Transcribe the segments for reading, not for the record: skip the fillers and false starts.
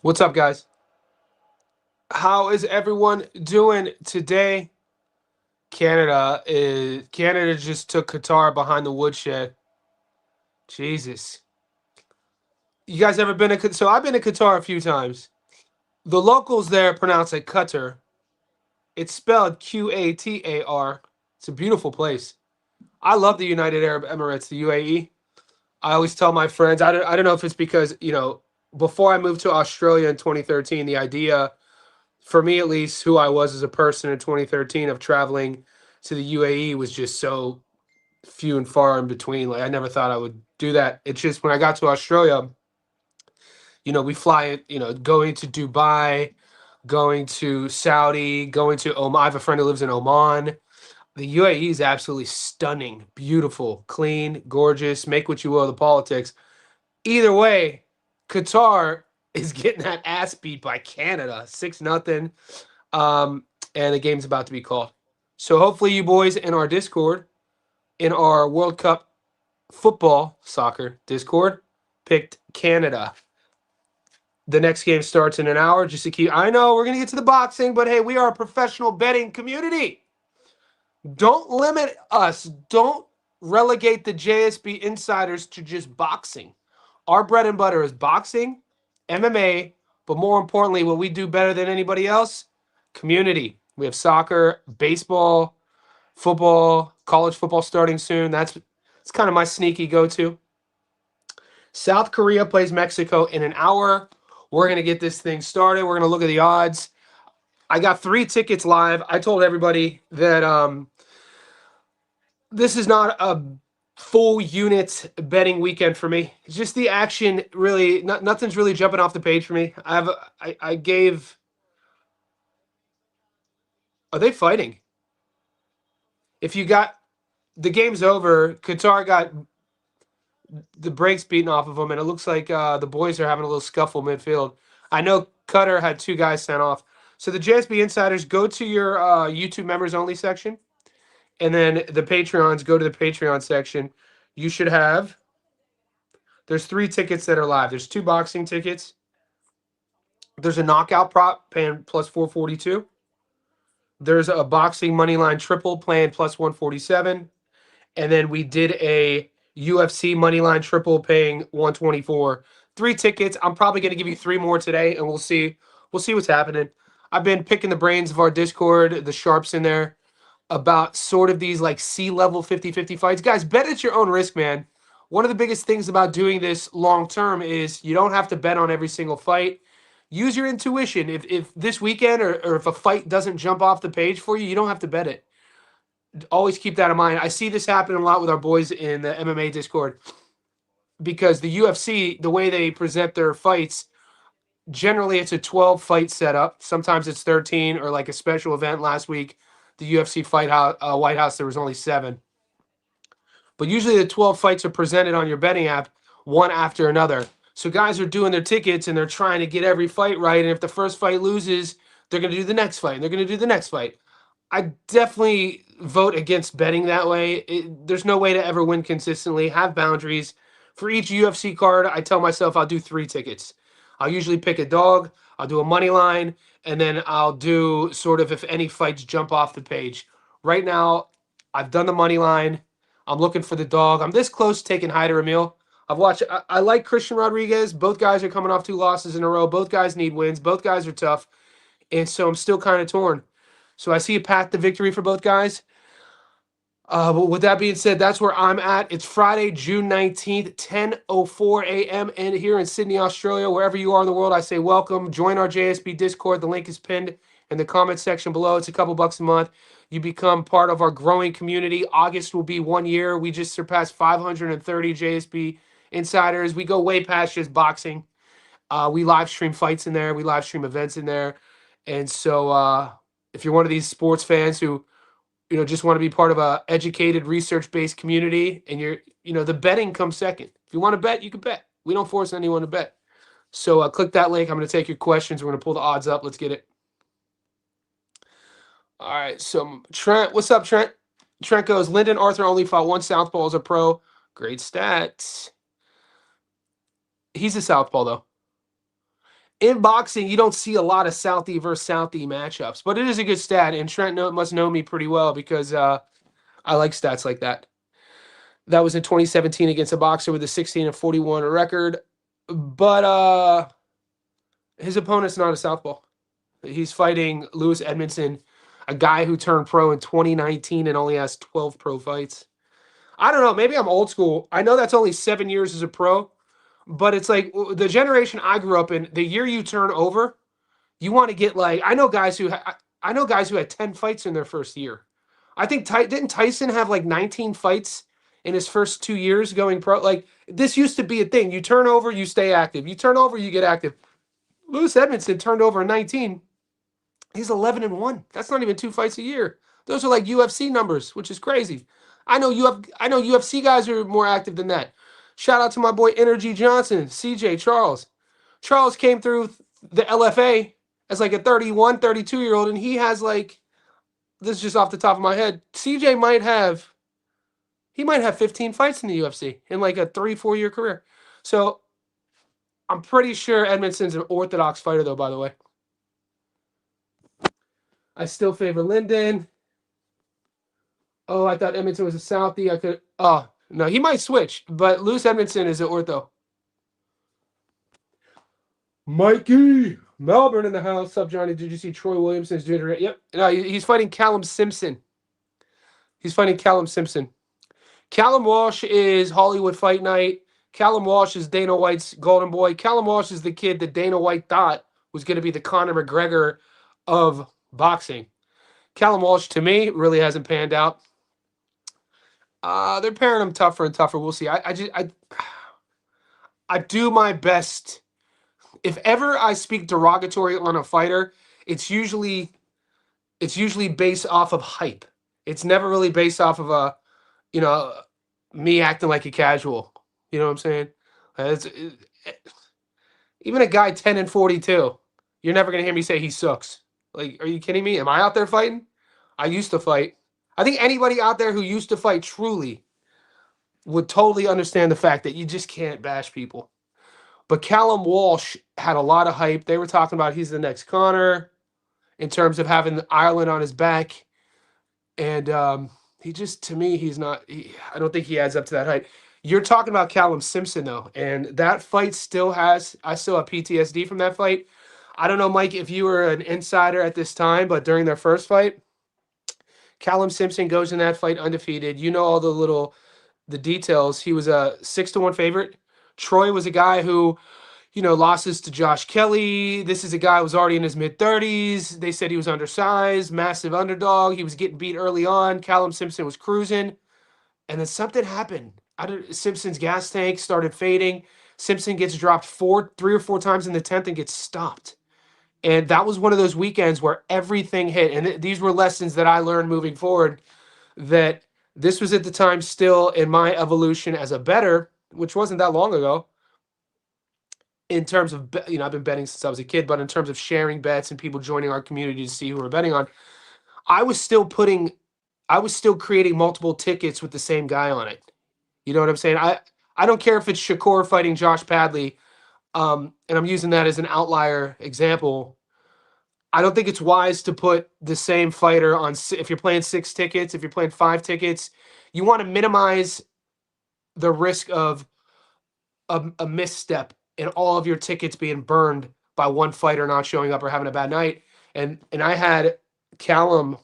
What's up, guys? How is everyone doing today? Canada just took Qatar behind the woodshed. Jesus. You guys ever been to so I've been to Qatar a few times. The locals there pronounce it Qatar. It's spelled Qatar. It's a beautiful place. I love the United Arab Emirates, the UAE. I always tell my friends, I don't know if it's because, before I moved to Australia in 2013, the idea for me at least, who I was as a person in 2013 of traveling to the UAE was just so few and far in between. Like I never thought I would do that. It's just when I got to Australia, we fly, going to Dubai, going to Saudi, going to Oman. I have a friend who lives in Oman. The UAE is absolutely stunning, beautiful, clean, gorgeous. Make what you will of the politics. Either way, Qatar is getting that ass beat by Canada, 6-0. And the game's about to be called. So hopefully you boys in our Discord, in our World Cup football soccer Discord, picked Canada. The next game starts in an hour. Just to keep, I know we're gonna get to the boxing, but hey, we are a professional betting community. Don't limit us. Don't relegate the JSB insiders to just boxing. Our bread and butter is boxing, MMA, but more importantly, what we do better than anybody else, community. We have soccer, baseball, football, college football starting soon. It's kind of my sneaky go-to. South Korea plays Mexico in an hour. We're going to get this thing started. We're going to look at the odds. I got 3 tickets live. I told everybody that this is not a full unit betting weekend for me. It's just the action really, nothing's really jumping off the page for me. I gave. Are they fighting? If you got the game's over, Qatar got the brakes beaten off of them, and it looks like the boys are having a little scuffle midfield. I know Qatar had 2 guys sent off. So the JSB insiders, go to your YouTube members only section, and then the Patreons, go to the Patreon section. You should have. There's 3 tickets that are live. There's 2 boxing tickets. There's a knockout prop paying plus 442. There's a boxing money line triple playing plus 147. And then we did a UFC money line triple paying 124. 3 tickets. I'm probably going to give you 3 more today, and we'll see. We'll see what's happening. I've been picking the brains of our Discord, the sharps in there, about sort of these like C-level 50-50 fights. Guys, bet at your own risk, man. One of the biggest things about doing this long term is you don't have to bet on every single fight. Use your intuition. If this weekend or if a fight doesn't jump off the page for you, you don't have to bet it. Always keep that in mind. I see this happen a lot with our boys in the MMA Discord because the UFC, the way they present their fights, generally it's a 12 fight setup. Sometimes it's 13, or like a special event last week, the UFC fight White House, there was only 7. But usually the 12 fights are presented on your betting app one after another. So guys are doing their tickets and they're trying to get every fight right. And if the first fight loses, they're going to do the next fight. And they're going to do the next fight. I definitely vote against betting that way. There's no way to ever win consistently. Have boundaries. For each UFC card, I tell myself I'll do 3 tickets. I'll usually pick a dog. I'll do a money line. And then I'll do sort of if any fights jump off the page. Right now, I've done the money line. I'm looking for the dog. I'm this close to taking Hyder Emil. I like Christian Rodriguez. Both guys are coming off 2 losses in a row. Both guys need wins. Both guys are tough. And so I'm still kind of torn. So I see a path to victory for both guys. But with that being said, that's where I'm at. It's Friday, June 19th, 10:04 a.m. And here in Sydney, Australia, wherever you are in the world, I say welcome. Join our JSB Discord. The link is pinned in the comment section below. It's a couple bucks a month. You become part of our growing community. August will be 1 year. We just surpassed 530 JSB insiders. We go way past just boxing. We live stream fights in there. We live stream events in there. And so if you're one of these sports fans who just want to be part of a educated, research-based community, and the betting comes second. If you want to bet, you can bet. We don't force anyone to bet. So click that link. I'm going to take your questions. We're going to pull the odds up. Let's get it. All right. So Trent, what's up, Trent? Trent goes, Lyndon Arthur only fought 1 southpaw as a pro. Great stats. He's a southpaw, though. In boxing, you don't see a lot of Southie versus Southie matchups, but it is a good stat, and Trent must know me pretty well because I like stats like that. That was in 2017 against a boxer with a 16-41 record, but his opponent's not a southpaw. He's fighting Lewis Edmondson, a guy who turned pro in 2019 and only has 12 pro fights. I don't know. Maybe I'm old school. I know that's only 7 years as a pro, but it's like the generation I grew up in. The year you turn over, you want to get like I know guys who I know guys who had 10 fights in their first year. I think didn't Tyson have like 19 fights in his first 2 years going pro? Like this used to be a thing. You turn over, you stay active. You turn over, you get active. Lewis Edmondson turned over in 19. He's 11-1. That's not even 2 fights a year. Those are like UFC numbers, which is crazy. I know UFC guys are more active than that. Shout out to my boy Energy Johnson, CJ Charles. Charles came through the LFA as like a 31, 32-year-old, and he has like this is just off the top of my head. CJ might have 15 fights in the UFC in like a 3-4 year career. So I'm pretty sure Edmondson's an orthodox fighter, though. By the way, I still favor Linden. Oh, I thought Edmondson was a Southie. I could. Oh no, he might switch, but Lewis Edmondson is an ortho. Mikey Melbourne in the house. Sup, Johnny? Did you see Troy Williamson's doing it? Yep. No, he's fighting Callum Simpson. He's fighting Callum Simpson. Callum Walsh is Hollywood Fight Night. Callum Walsh is Dana White's golden boy. Callum Walsh is the kid that Dana White thought was going to be the Conor McGregor of boxing. Callum Walsh, to me, really hasn't panned out. They're pairing him tougher and tougher. We'll see. I do my best. If ever I speak derogatory on a fighter, it's usually based off of hype. It's never really based off of a, you know, me acting like a casual. You know what I'm saying? Even a guy 10-42, you're never gonna hear me say he sucks. Like, are you kidding me? Am I out there fighting? I used to fight. I think anybody out there who used to fight truly would totally understand the fact that you just can't bash people. But Callum Walsh had a lot of hype. They were talking about he's the next Conor in terms of having Ireland on his back. And he just, to me, he's not, I don't think he adds up to that height. You're talking about Callum Simpson, though, and that fight I still have PTSD from that fight. I don't know, Mike, if you were an insider at this time, but during their first fight, Callum Simpson goes in that fight undefeated. You know all the details. He was a 6-1 favorite. Troy was a guy who, losses to Josh Kelly. This is a guy who was already in his mid-30s. They said he was undersized, massive underdog. He was getting beat early on. Callum Simpson was cruising. And then something happened. Simpson's gas tank started fading. Simpson gets dropped 3 or 4 times in the 10th and gets stopped. And that was one of those weekends where everything hit. And these were lessons that I learned moving forward, that this was at the time still in my evolution as a bettor, which wasn't that long ago. In terms of, I've been betting since I was a kid, but in terms of sharing bets and people joining our community to see who we're betting on, I was still creating multiple tickets with the same guy on it. You know what I'm saying? I don't care if it's Shakur fighting Josh Padley, and I'm using that as an outlier example. I don't think it's wise to put the same fighter on, if you're playing 6 tickets, if you're playing 5 tickets, you want to minimize the risk of a misstep and all of your tickets being burned by one fighter not showing up or having a bad night. And I had Callum,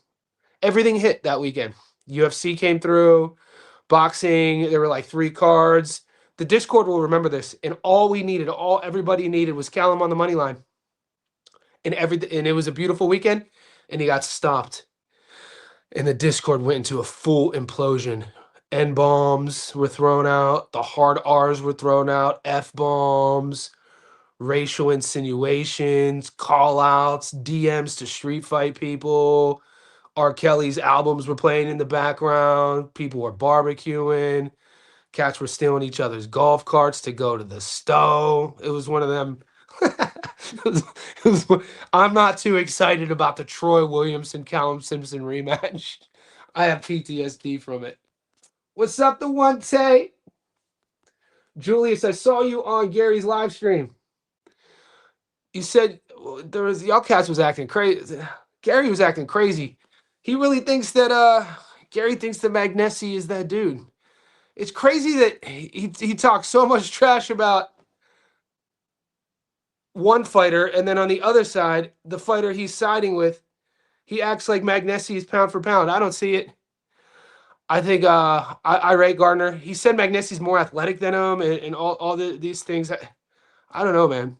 everything hit that weekend. UFC came through, boxing, there were like 3 cards. The Discord will remember this. And everybody needed was Callum on the money line. And it was a beautiful weekend, and he got stopped. And the Discord went into a full implosion. N-bombs were thrown out. The hard R's were thrown out. F-bombs, racial insinuations, call-outs, DMs to street fight people. R. Kelly's albums were playing in the background. People were barbecuing. Cats were stealing each other's golf carts to go to the stove. It was one of them. I'm not too excited about the Troy Williamson Callum Simpson rematch. I have PTSD from it. What's up, the one Tay? Julius, I saw you on Gary's live stream. You said there was the outcast was acting crazy. Gary was acting crazy. He really thinks that Gary thinks that Magnesi is that dude. It's crazy that he talks so much trash about one fighter, and then on the other side, the fighter he's siding with, he acts like Magnesi is pound for pound. I don't see it. I think I rate Gardner. He said Magnesi's more athletic than him, and these things. I don't know, man.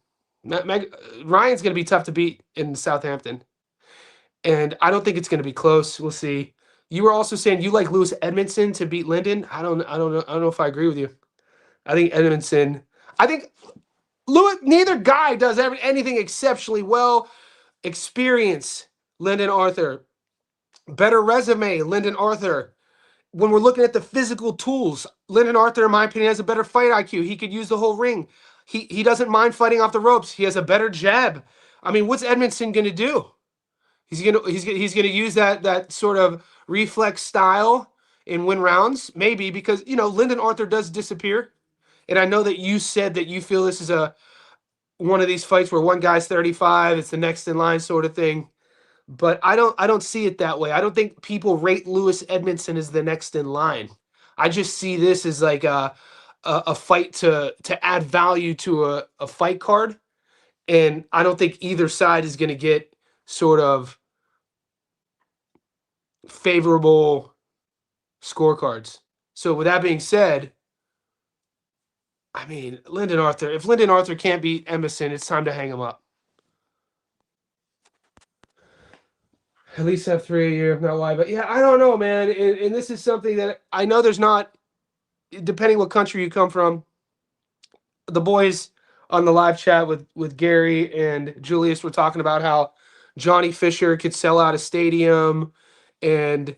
Ryan's going to be tough to beat in Southampton, and I don't think it's going to be close. We'll see. You were also saying you like Lewis Edmondson to beat Linden. I don't know. I don't know if I agree with you. I think Edmondson. I think Lewis. Neither guy does anything exceptionally well. Experience, Lyndon Arthur. Better resume, Lyndon Arthur. When we're looking at the physical tools, Lyndon Arthur, in my opinion, has a better fight IQ. He could use the whole ring. He doesn't mind fighting off the ropes. He has a better jab. I mean, what's Edmondson going to do? He's gonna use that sort of reflex style and win rounds, maybe because Lyndon Arthur does disappear, and I know that you said that you feel this is a one of these fights where one guy's 35, it's the next in line sort of thing. But I don't see it that way. I don't think people rate Lewis Edmondson as the next in line. I just see this as like a fight to add value to a fight card, and I don't think either side is going to get sort of favorable scorecards. So with that being said, I mean, Lyndon Arthur, if Lyndon Arthur can't beat Emerson, it's time to hang him up. At least have 3 a year, if not why. But yeah, I don't know, man. And this is something that I know there's not, depending what country you come from, the boys on the live chat with Gary and Julius were talking about how Johnny Fisher could sell out a stadium, and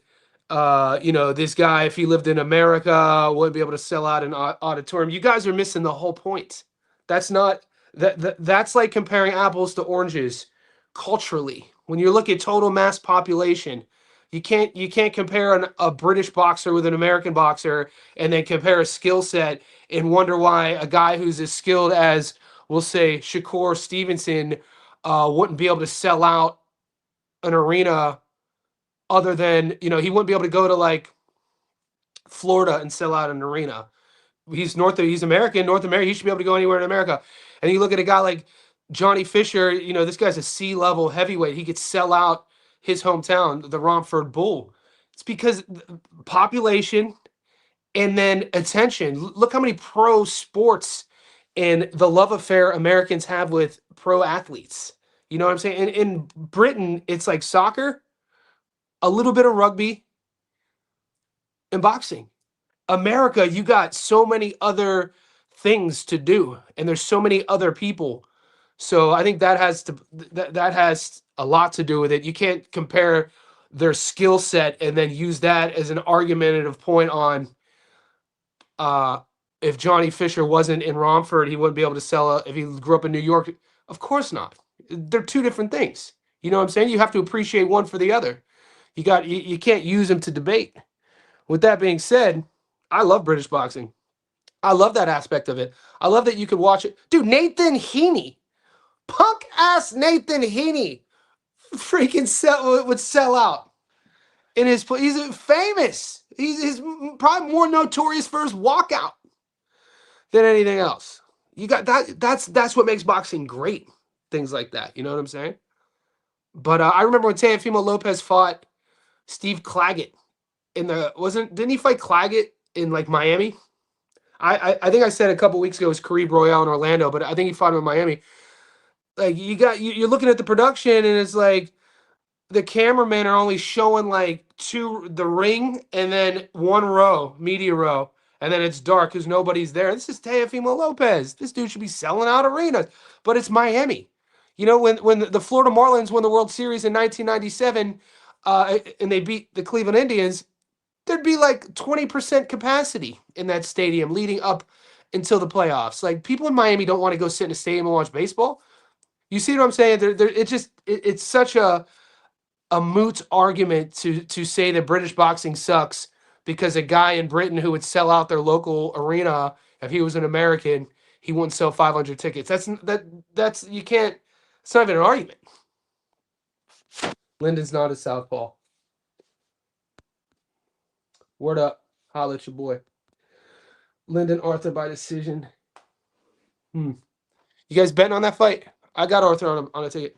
this guy, if he lived in America, wouldn't be able to sell out an auditorium. You guys are missing the whole point. That's not that's like comparing apples to oranges culturally. When you look at total mass population, you can't compare a British boxer with an American boxer and then compare a skill set and wonder why a guy who's as skilled as, we'll say, Shakur Stevenson wouldn't be able to sell out an arena, other than, he wouldn't be able to go to like Florida and sell out an arena. He's American, North America. He should be able to go anywhere in America. And you look at a guy like Johnny Fisher, this guy's a C-level heavyweight. He could sell out his hometown, the Romford Bull. It's because population and then attention. Look how many pro sports and the love affair Americans have with pro athletes. You know what I'm saying? In Britain, it's like soccer, a little bit of rugby, and boxing. America, you got so many other things to do, and there's so many other people. So I think that has a lot to do with it. You can't compare their skill set and then use that as an argumentative point on if Johnny Fisher wasn't in Romford, he wouldn't be able to sell if he grew up in New York. Of course not. They're two different things. You know what I'm saying? You have to appreciate one for the other. You can't use them to debate. With that being said, I love British boxing. I love that aspect of it. I love that you could watch it. Dude, Nathan Heaney, punk ass Nathan Heaney, freaking would sell out in his place. He's famous. He's probably more notorious for his walkout than anything else. You got that. That's what makes boxing great. Things like that. You know what I'm saying? But I remember when Teofimo Lopez fought Steve Claggett didn't he fight Claggett in like Miami? I think I said a couple weeks ago it was Kareem Royale in Orlando, but I think he fought him in Miami. Like you're looking at the production and it's like the cameramen are only showing like the ring and then one row, media row, and then it's dark because nobody's there. This is Teofimo Lopez. This dude should be selling out arenas, but it's Miami. When the Florida Marlins won the World Series in 1997 and they beat the Cleveland Indians, there'd be like 20% capacity in that stadium leading up until the playoffs. Like, people in Miami don't want to go sit in a stadium and watch baseball. You see what I'm saying? It's such a moot argument to say that British boxing sucks because a guy in Britain who would sell out their local arena, if he was an American, he wouldn't sell 500 tickets. That's you can't It's not even an argument. Lyndon's not a southpaw. Word up. Holla at your boy. Lyndon Arthur by decision. You guys betting on that fight? I got Arthur on a ticket.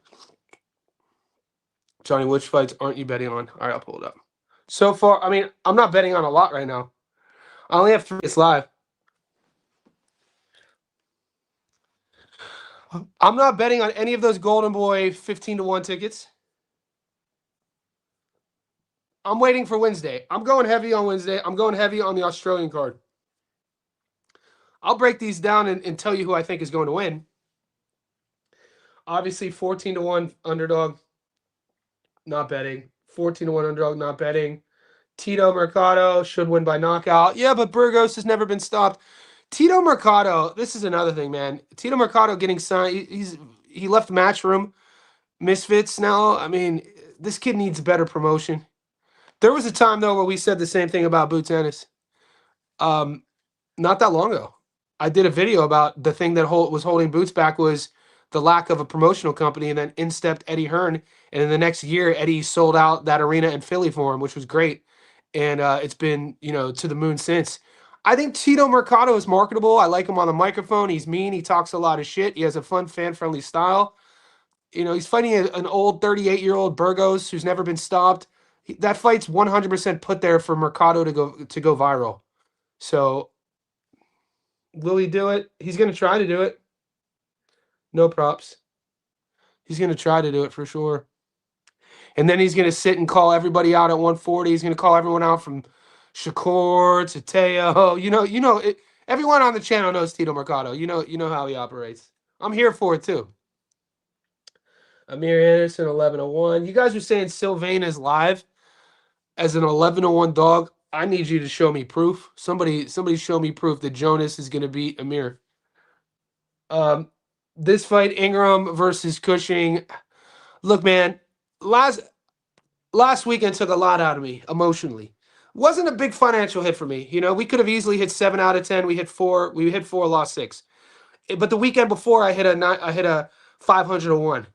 Johnny, which fights aren't you betting on? All right, I'll pull it up. So far, I mean, I'm not betting on a lot right now. I only have 3. It's live. I'm not betting on any of those Golden Boy 15-1 tickets. I'm waiting for Wednesday. I'm going heavy on Wednesday. I'm going heavy on the Australian card. I'll break these down and tell you who I think is going to win. Obviously, 14-1 underdog, not betting. 14-1 underdog, not betting. Tito Mercado should win by knockout. Yeah, but Burgos has never been stopped. Tito Mercado, this is another thing, man. Tito Mercado getting signed. He left Matchroom Misfits now. I mean, this kid needs better promotion. There was a time, though, where we said the same thing about Boots Ennis. Not that long ago. I did a video about the thing that was holding Boots back was the lack of a promotional company, and then in stepped Eddie Hearn. And in the next year, Eddie sold out that arena in Philly for him, which was great. And it's been, to the moon since. I think Tito Mercado is marketable. I like him on the microphone. He's mean. He talks a lot of shit. He has a fun, fan-friendly style. He's fighting an old 38-year-old Burgos who's never been stopped. That fight's 100% put there for Mercado to go viral. So, will he do it? He's going to try to do it. No props. He's going to try to do it for sure. And then he's going to sit and call everybody out at 140. He's going to call everyone out from Shakur to Teo. Everyone on the channel knows Tito Mercado. You know how he operates. I'm here for it too. Amir Anderson, 11-1. You guys are saying Sylvain is live as an 11-1 dog. I need you to show me proof. Somebody show me proof that Jonas is going to beat Amir. This fight, Ingram versus Cushing. Look, man, last weekend took a lot out of me emotionally. Wasn't a big financial hit for me. We could have easily hit 7 out of 10. We hit 4. We hit 4, lost 6. But the weekend before, I hit a 500-1.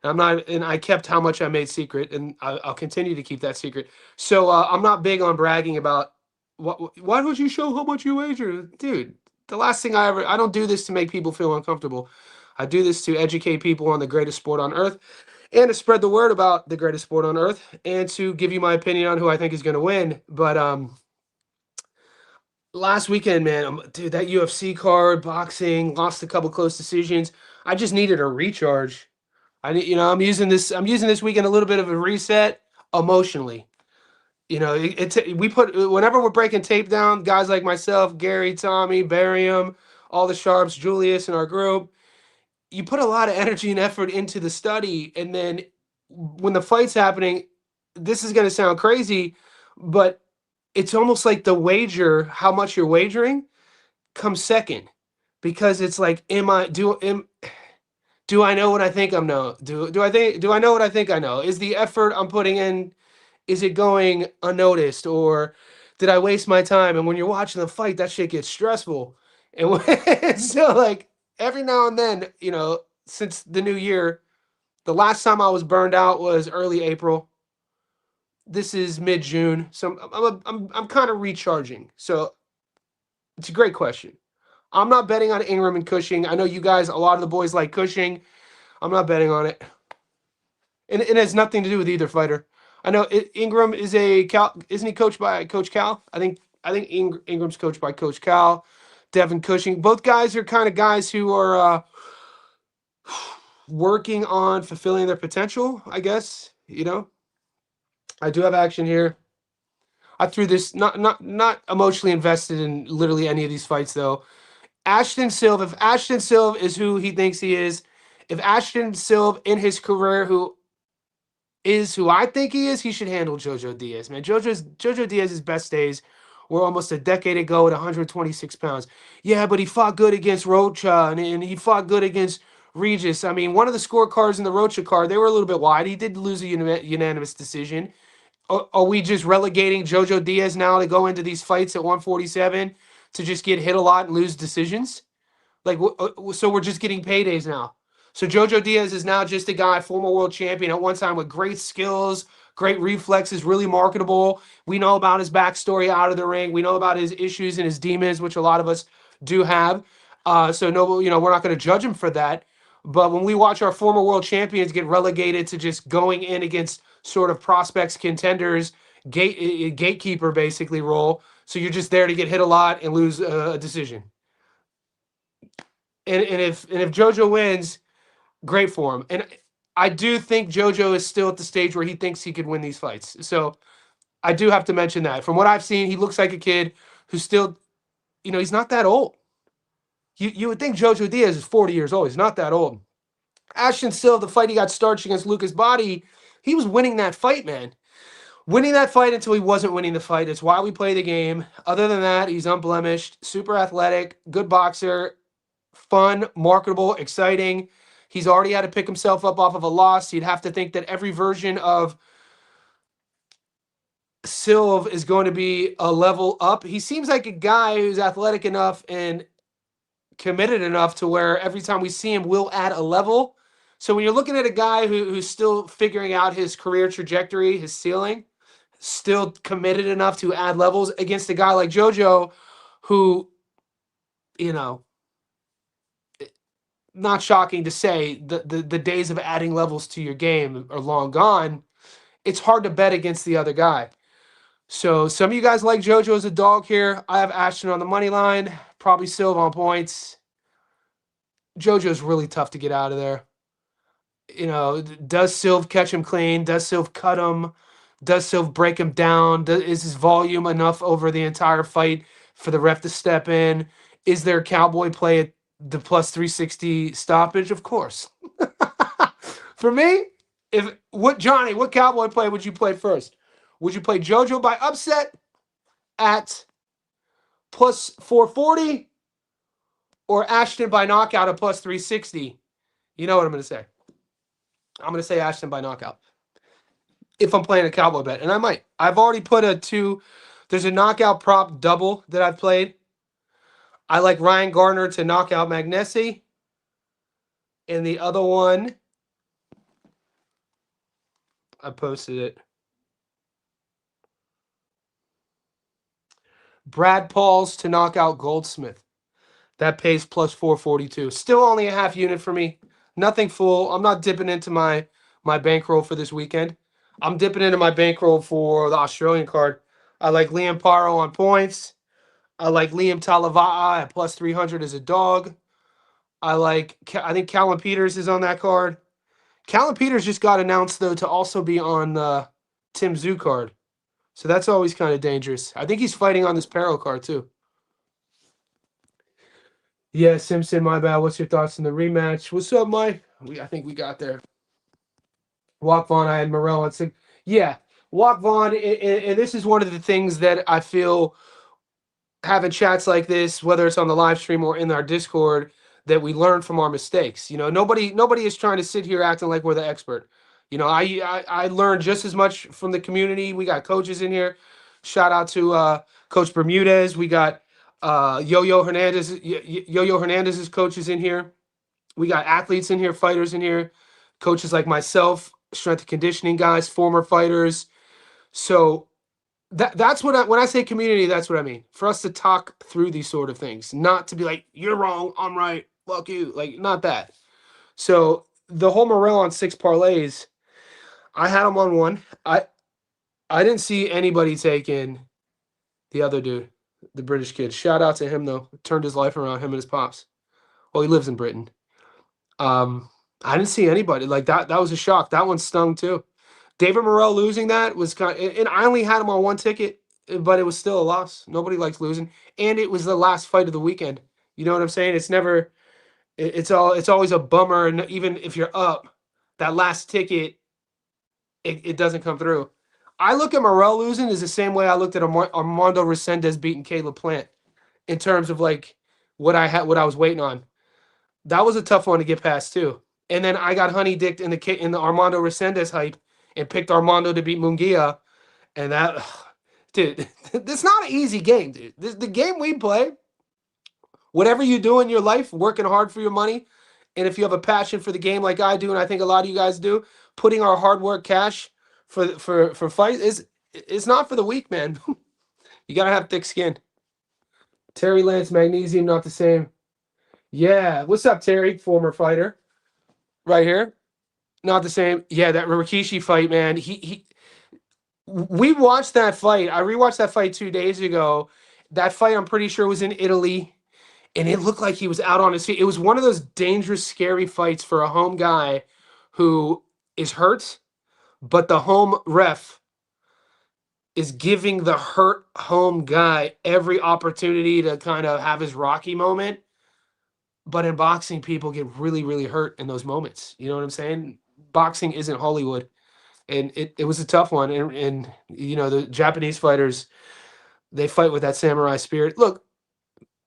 And I kept how much I made secret, and I'll continue to keep that secret. So I'm not big on bragging about why don't you show how much you wager, dude? The last thing I don't do this to make people feel uncomfortable. I do this to educate people on the greatest sport on earth, and to spread the word about the greatest sport on earth, and to give you my opinion on who I think is going to win. But last weekend, man, dude, that UFC card, boxing, lost a couple close decisions. I just needed a recharge. I'm using this weekend a little bit of a reset emotionally. Whenever we're breaking tape down, guys like myself, Gary, Tommy, Barium, all the sharps, Julius in our group, you put a lot of energy and effort into the study, and then when the fight's happening, this is going to sound crazy, but it's almost like the wager, how much you're wagering, comes second, because it's like, do I know what I think I know? Do I know what I think I know? Is the effort I'm putting in, is it going unnoticed, or did I waste my time? And when you're watching the fight, that shit gets stressful. And so, like, every now and then, since the new year, the last time I was burned out was early April. This is mid-June, so I'm kind of recharging. So it's a great question. I'm not betting on Ingram and Cushing. I know you guys, a lot of the boys like Cushing. I'm not betting on it. And it has nothing to do with either fighter. I know Ingram is isn't he coached by Coach Cal? I think Ingram's coached by Coach Cal. Devin Cushing. Both guys are kind of guys who are working on fulfilling their potential, I guess. I do have action here. I threw this, not emotionally invested in literally any of these fights, though. Ashton Silva, if Ashton Silva is who he thinks he is, if Ashton Silva in his career who I think he is, he should handle Jojo Diaz, man. Jojo Diaz's best days were almost a decade ago at 126 pounds. Yeah, but he fought good against Rocha, and he fought good against Regis. I mean, one of the scorecards in the Rocha card, they were a little bit wide. He did lose a unanimous decision. Are we just relegating Jojo Diaz now to go into these fights at 147 to just get hit a lot and lose decisions? So we're just getting paydays now. So Jojo Diaz is now just a guy, former world champion at one time with great skills, great reflexes, really marketable. We know about his backstory out of the ring. We know about his issues and his demons, which a lot of us do have. So no, we're not going to judge him for that. But when we watch our former world champions get relegated to just going in against sort of prospects, contenders, gatekeeper basically role, so you're just there to get hit a lot and lose a decision. And if JoJo wins, great for him. And I do think JoJo is still at the stage where he thinks he could win these fights. So I do have to mention that. From what I've seen, he looks like a kid who's still, he's not that old. You would think Jojo Diaz is 40 years old. He's not that old. Ashton Silva, the fight he got starched against Lucas Body, he was winning that fight, man. Winning that fight until he wasn't winning the fight. It's why we play the game. Other than that, he's unblemished, super athletic, good boxer, fun, marketable, exciting. He's already had to pick himself up off of a loss. You'd have to think that every version of Silv is going to be a level up. He seems like a guy who's athletic enough and committed enough to where every time we see him, we'll add a level. So when you're looking at a guy who's still figuring out his career trajectory, his ceiling, still committed enough to add levels against a guy like JoJo, who, not shocking to say, the days of adding levels to your game are long gone. It's hard to bet against the other guy. So some of you guys like JoJo as a dog here. I have Ashton on the money line, probably Silva on points. JoJo's really tough to get out of there. Does Silv catch him clean? Does Silv cut him? Does Silv break him down? Is his volume enough over the entire fight for the ref to step in? Is there cowboy play at the plus 360 stoppage? Of course. For me, what cowboy play would you play first? Would you play JoJo by upset at plus 440 or Ashton by knockout at plus 360? You know what I'm going to say. I'm going to say Ashton by knockout if I'm playing a cowboy bet, and I might. I've already put there's a knockout prop double that I've played. I like Ryan Gardner to knock out Magnesi. And the other one, I posted it. Brad Pauls to knock out Goldsmith. That pays plus 442. Still only a half unit for me. Nothing full. I'm not dipping into my bankroll for this weekend. I'm dipping into my bankroll for the Australian card. I like Liam Paro on points. I like Liam Talava'a at plus 300 as a dog. I think Callum Peters is on that card. Callum Peters just got announced, though, to also be on the Tim Tszyu card. So that's always kind of dangerous. I think he's fighting on this Paro card, too. Yeah, Simpson, my bad. What's your thoughts on the rematch? What's up, Mike? I think we got there. Walk Vaughn, I had Morel on 6. Yeah, Walk Vaughn, and this is one of the things that I feel having chats like this, whether it's on the live stream or in our Discord, that we learn from our mistakes. Nobody is trying to sit here acting like we're the expert. I learned just as much from the community. We got coaches in here. Shout out to Coach Bermudez. We got Yo-Yo Hernandez. Yo-Yo Hernandez's coaches in here. We got athletes in here, fighters in here, coaches like myself, strength and conditioning guys, former fighters. So that's what when I say community, that's what I mean. For us to talk through these sort of things, not to be like, you're wrong, I'm right, fuck you. Like, not that. So the whole Morel on 6 parlays, I had him on one. I didn't see anybody taking the other dude, the British kid. Shout out to him, though. Turned his life around, him and his pops. Well, he lives in Britain. I didn't see anybody. Like, that was a shock. That one stung, too. David Morrell losing that was kind of, and I only had him on one ticket, but it was still a loss. Nobody likes losing. And it was the last fight of the weekend. You know what I'm saying? It's never, it's always a bummer. And even if you're up, that last ticket, it doesn't come through. I look at Morrell losing is the same way I looked at Armando Resendez beating Caleb Plant in terms of like what I was waiting on. That was a tough one to get past too. And then I got honey dicked in the Armando Resendez hype and picked Armando to beat Munguia. And that, dude, it's not an easy game, dude. The game we play, whatever you do in your life, working hard for your money, And if you have a passion for the game like I do, and I think a lot of you guys do, putting our hard work cash for fight is it's not for the weak, man. You gotta have thick skin. Terry Lance, magnesium, not the same. Yeah, what's up, Terry? Former fighter, right here. Not the same. Yeah, that Rikishi fight, man. He. We watched that fight. I rewatched that fight 2 days ago. That fight, I'm pretty sure, was in Italy, and it looked like he was out on his feet. It was one of those dangerous, scary fights for a home guy who is hurt, but the home ref is giving the hurt home guy every opportunity to kind of have his Rocky moment. But in boxing, people get really, really hurt in those moments. You know what I'm saying? Boxing isn't Hollywood. And it was a tough one. And you know, the Japanese fighters, they fight with that samurai spirit. Look,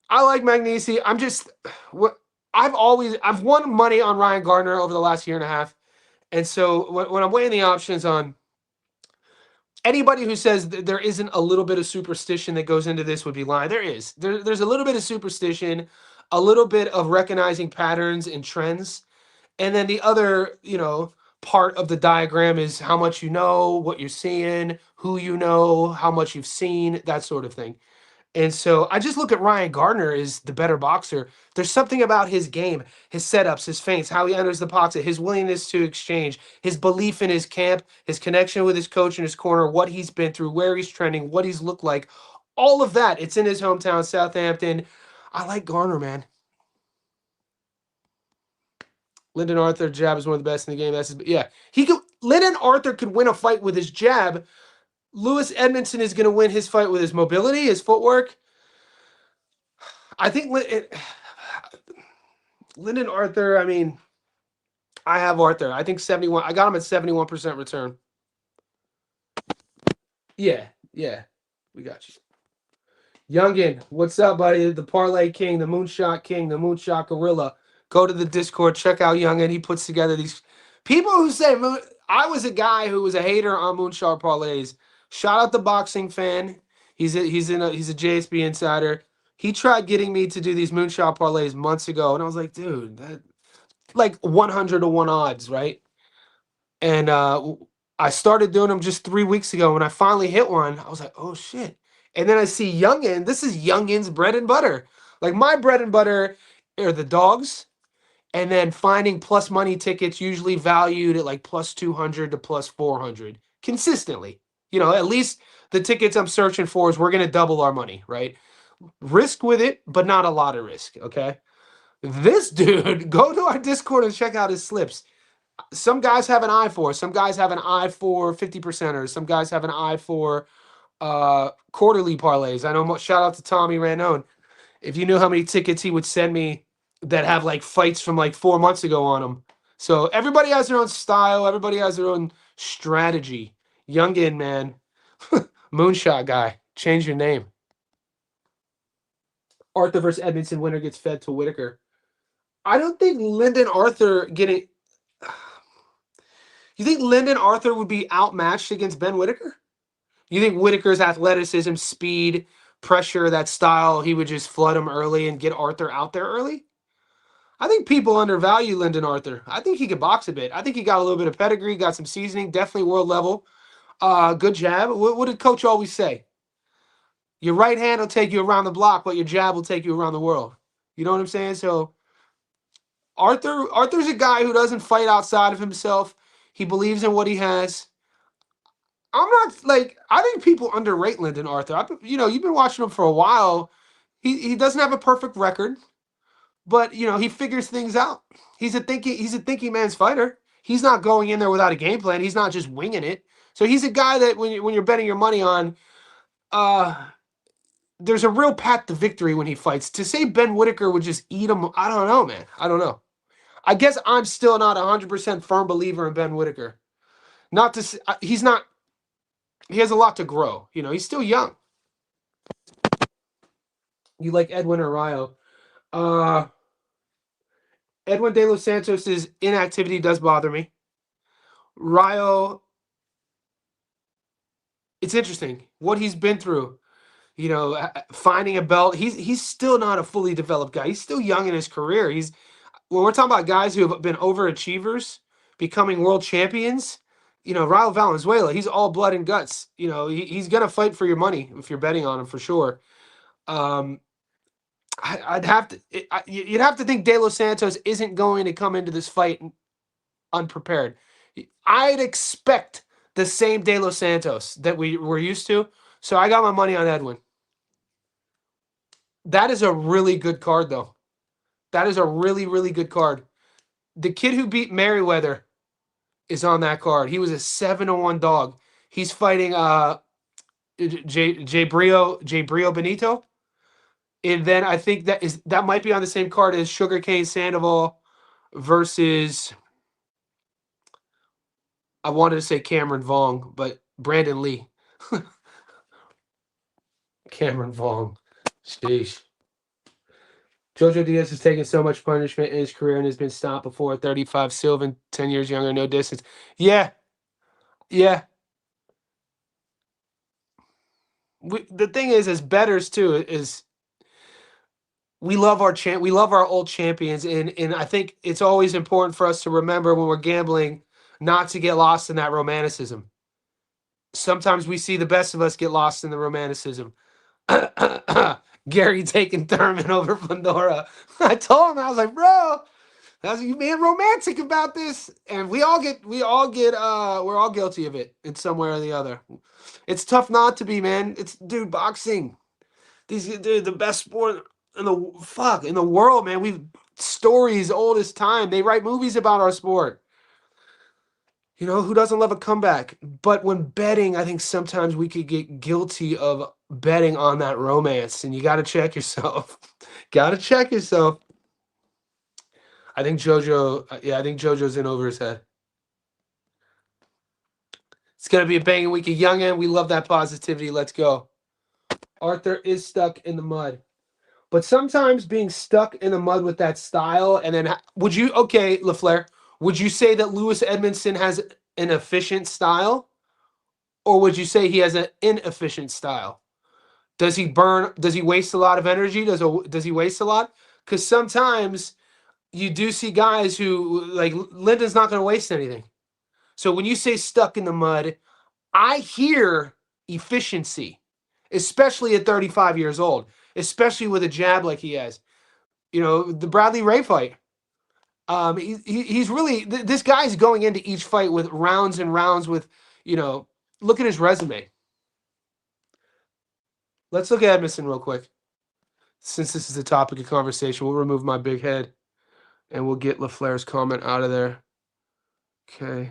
I like Magnesi. I'm just what I've won money on Ryan Gardner over the last year and a half. And so when I'm weighing the options on anybody who says that there isn't a little bit of superstition that goes into this would be lying. There is. There's a little bit of superstition, a little bit of recognizing patterns and trends. And then the other, part of the diagram is how much you know, what you're seeing, who you know, how much you've seen, that sort of thing. And so I just look at Ryan Gardner as the better boxer. There's something about his game, his setups, his feints, how he enters the pocket, his willingness to exchange, his belief in his camp, his connection with his coach in his corner, what he's been through, where he's trending, what he's looked like. All of that. It's in his hometown, Southampton. I like Garner, man. Lyndon Arthur jab is one of the best in the game. Yeah. Lyndon Arthur could win a fight with his jab. Lewis Edmondson is going to win his fight with his mobility, his footwork. I think Lyndon Arthur, I mean, I have Arthur. I think 71. I got him at 71% return. Yeah, we got you. Youngin, what's up, buddy? The Parlay King, the Moonshot King, the Moonshot Gorilla. Go to the Discord, check out Youngin. He puts together these people who say I was a guy who was a hater on Moonshot Parlays. Shout out the boxing fan. He's a JSB insider. He tried getting me to do these Moonshot Parlays months ago, and I was like, dude, that like 100 to 1 odds, right? And I started doing them just 3 weeks ago. When I finally hit one, I was like, oh shit. And then I see Youngin. This is Youngin's bread and butter. Like my bread and butter are the dogs, and then finding plus money tickets usually valued at like plus 200 to plus 400 consistently. At least the tickets I'm searching for is we're going to double our money, right? Risk with it, but not a lot of risk, okay? This dude, go to our Discord and check out his slips. Some guys have an eye for. Some guys have an eye for 50%ers. Some guys have an eye for quarterly parlays. I know. Shout out to Tommy Ranone. If you knew how many tickets he would send me that have like fights from like 4 months ago on them. So everybody has their own style. Everybody has their own strategy. Youngin, man. Moonshot guy. Change your name. Arthur versus Edmondson winner gets fed to Whitaker. I don't think Lyndon Arthur getting. You think Lyndon Arthur would be outmatched against Ben Whitaker? You think Whitaker's athleticism, speed, pressure, that style, he would just flood him early and get Arthur out there early? I think people undervalue Lyndon Arthur. I think he could box a bit. I think he got a little bit of pedigree, got some seasoning, definitely world level. Good jab. What did coach always say? Your right hand will take you around the block, but your jab will take you around the world. You know what I'm saying? So Arthur's a guy who doesn't fight outside of himself. He believes in what he has. I'm not like I think people underrate Lyndon Arthur. You've been watching him for a while. He doesn't have a perfect record, but he figures things out. He's a thinking man's fighter. He's not going in there without a game plan. He's not just winging it. So he's a guy that when you're betting your money on, there's a real path to victory when he fights. To say Ben Whitaker would just eat him, I don't know, man. I don't know. I guess I'm still not 100% firm believer in Ben Whitaker. Not to say, he's not. He has a lot to grow. He's still young. You like Edwin or Rayo? Edwin De Los Santos' inactivity does bother me. Rayo, it's interesting what he's been through. Finding a belt. He's still not a fully developed guy. He's still young in his career. when we're talking about guys who have been overachievers, becoming world champions, Raul Valenzuela, he's all blood and guts. He's gonna fight for your money if you're betting on him for sure. Um, I'd have to, you'd have to think De Los Santos isn't going to come into this fight unprepared. I'd expect the same De Los Santos that we were used to. So I got my money on Edwin. That is a really good card, though. That is a really, really good card. The kid who beat Merriweather is on that card. He was a 7-1 dog. He's fighting Jay Brio Benito. And then I think that might be on the same card as Sugarcane Sandoval versus, I wanted to say Cameron Vong, but Brandon Lee. Cameron Vong. Sheesh. Jojo Diaz has taken so much punishment in his career and has been stopped before. 35, Sylvan, 10 years younger, no distance. Yeah. Yeah. The thing is, as bettors too, is we love our old champions, and I think it's always important for us to remember when we're gambling not to get lost in that romanticism. Sometimes we see the best of us get lost in the romanticism. Gary taking Thurman over Pandora. I told him, I was like, bro, that's you being romantic about this. And we're all guilty of it in some way or the other. It's tough not to be, man. Dude, boxing. Dude, the best sport in the world, man. We've stories old as time. They write movies about our sport. Who doesn't love a comeback? But when betting, I think sometimes we could get guilty of betting on that romance, and you got to check yourself. Got to check yourself. I think JoJo's in over his head. It's going to be a banging week of Young End. We love that positivity. Let's go. Arthur is stuck in the mud. But sometimes being stuck in the mud with that style, and then okay, LaFleur, would you say that Lewis Edmondson has an efficient style? Or would you say he has an inefficient style? Does he waste a lot of energy? Does he waste a lot? Because sometimes you do see guys who, like, Lyndon's not going to waste anything. So when you say stuck in the mud, I hear efficiency, especially at 35 years old, especially with a jab like he has. The Bradley Ray fight. He's really this guy's going into each fight with rounds and rounds with, look at his resume. Let's look at Edmondson real quick. Since this is a topic of conversation, we'll remove my big head and we'll get LaFleur's comment out of there. Okay.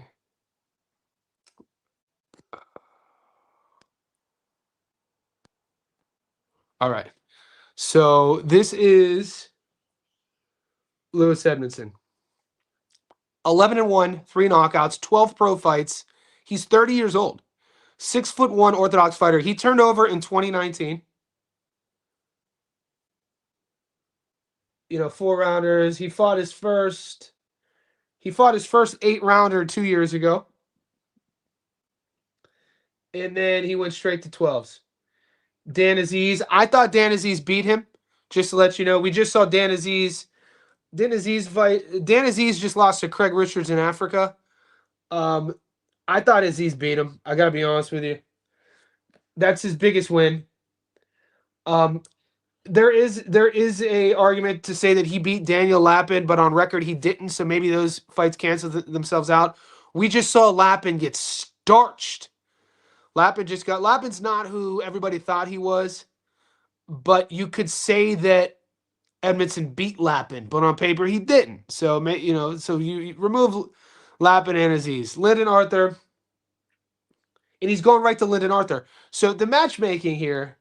All right. So this is Lewis Edmondson. 11-1, 3 knockouts, 12 pro fights. He's 30 years old. 6'1" Orthodox fighter. He turned over in 2019. 4 rounders. He fought his first 8-rounder 2 years ago. And then he went straight to 12s. Dan Aziz. I thought Dan Aziz beat him. Just to let you know, we just saw Dan Aziz fight. Dan Aziz just lost to Craig Richards in Africa. I thought Aziz beat him. I gotta be honest with you. That's his biggest win. There is a argument to say that he beat Daniel Lapin, but on record he didn't. So maybe those fights cancel themselves out. We just saw Lapin get starched. Lapin's not who everybody thought he was, but you could say that Edmondson beat Lapin, but on paper he didn't. So so you remove Lapin and Aziz, Lyndon Arthur, and he's going right to Lyndon Arthur. So the matchmaking here.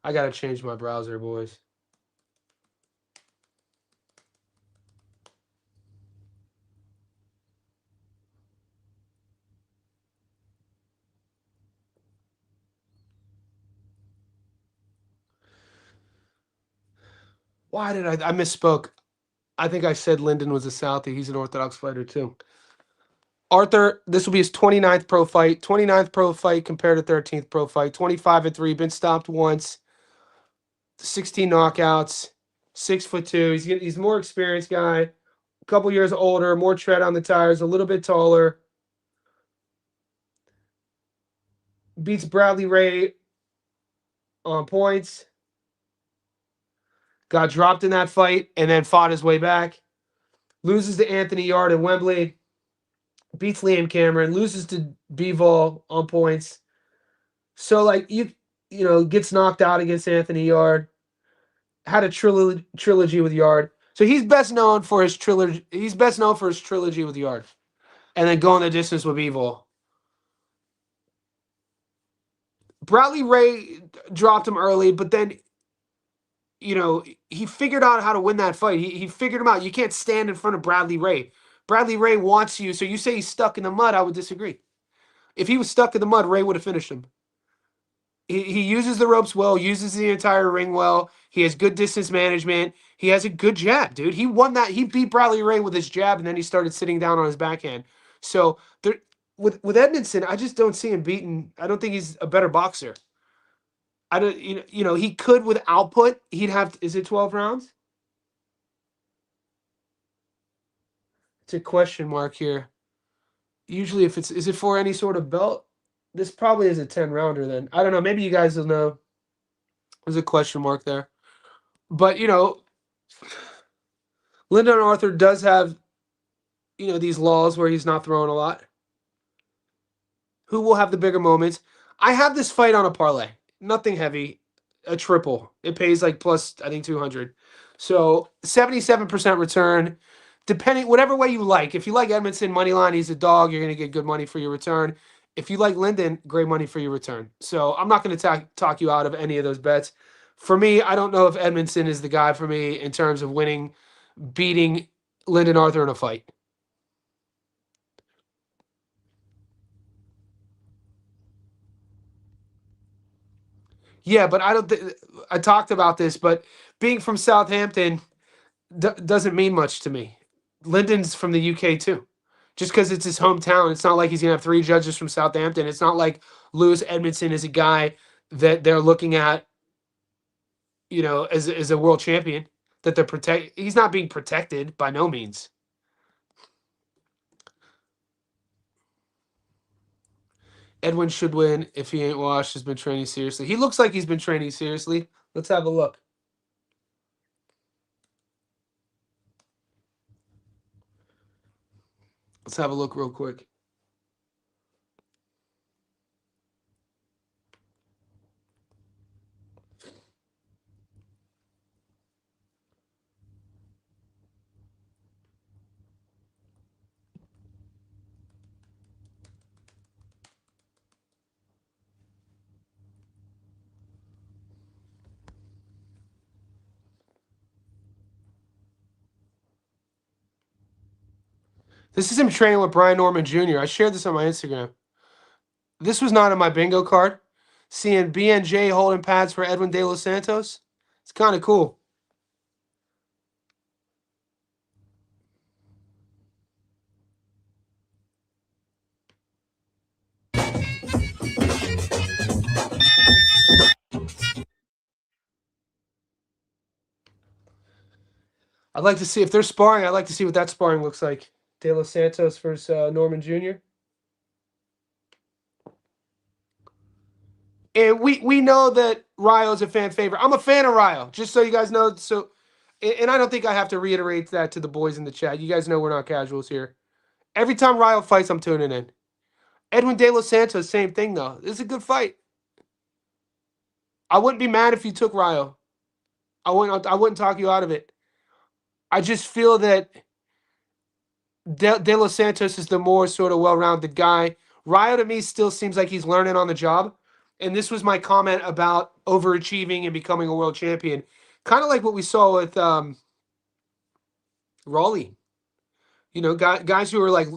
I gotta change my browser, boys. Why did I misspoke? I think I said Lyndon was a Southie. He's an Orthodox fighter too. Arthur, this will be his 29th pro fight. 29th pro fight compared to 13th pro fight. 25-3, been stopped once. 16 knockouts. 6'2". He's a more experienced guy. A couple years older, more tread on the tires, a little bit taller. Beats Bradley Ray on points. Got dropped in that fight and then fought his way back. Loses to Anthony Yard in Wembley. Beats Liam Cameron. Loses to Bivol on points. So like gets knocked out against Anthony Yard. Had a trilogy with Yard. So he's best known for his trilogy. He's best known for his trilogy with Yard, and then going the distance with Bivol. Bradley Ray dropped him early, but then he figured out how to win that fight. He figured him out. You can't stand in front of Bradley Ray. Bradley Ray wants you. So you say he's stuck in the mud, I would disagree. If he was stuck in the mud, Ray would have finished him. He uses the ropes well, uses the entire ring well. He has good distance management. He has a good jab, dude. He won that. He beat Bradley Ray with his jab, and then he started sitting down on his backhand. So with Edmondson, I just don't see him beating. I don't think he's a better boxer. I don't, he could with output. He'd have. Is it 12 rounds? It's a question mark here. Usually, is it for any sort of belt? This probably is a 10-rounder then. I don't know. Maybe you guys will know. There's a question mark there. But, Lyndon Arthur does have, these laws where he's not throwing a lot. Who will have the bigger moments? I have this fight on a parlay. Nothing heavy. A triple. It pays like plus, I think, 200. So 77% return. Depending, whatever way you like. If you like Edmondson money line, he's a dog. You're going to get good money for your return. If you like Lyndon, great money for your return. So I'm not going to talk you out of any of those bets. For me, I don't know if Edmondson is the guy for me in terms of beating Lyndon Arthur in a fight. Yeah, but I talked about this, but being from Southampton doesn't mean much to me. Lyndon's from the UK too. Just because it's his hometown, it's not like he's going to have 3 judges from Southampton. It's not like Lewis Edmondson is a guy that they're looking at, as a world champion, that they're he's not being protected by no means. Edwin should win if he ain't washed, has been training seriously. He looks like he's been training seriously. Let's have a look. Let's have a look real quick. This is him training with Brian Norman Jr. I shared this on my Instagram. This was not on my bingo card. Seeing BNJ holding pads for Edwin De Los Santos. It's kind of cool. I'd like to see if they're sparring. I'd like to see what that sparring looks like. De Los Santos versus Norman Jr. And we know that Ryo's a fan favorite. I'm a fan of Ryo, just so you guys know. So, and I don't think I have to reiterate that to the boys in the chat. You guys know we're not casuals here. Every time Ryo fights, I'm tuning in. Edwin De Los Santos, same thing though. This is a good fight. I wouldn't be mad if you took Ryo. I wouldn't talk you out of it. I just feel that De Los Santos is the more sort of well-rounded guy. Ryo to me still seems like he's learning on the job. And this was my comment about overachieving and becoming a world champion. Kind of like what we saw with Raleigh. Guys who are like,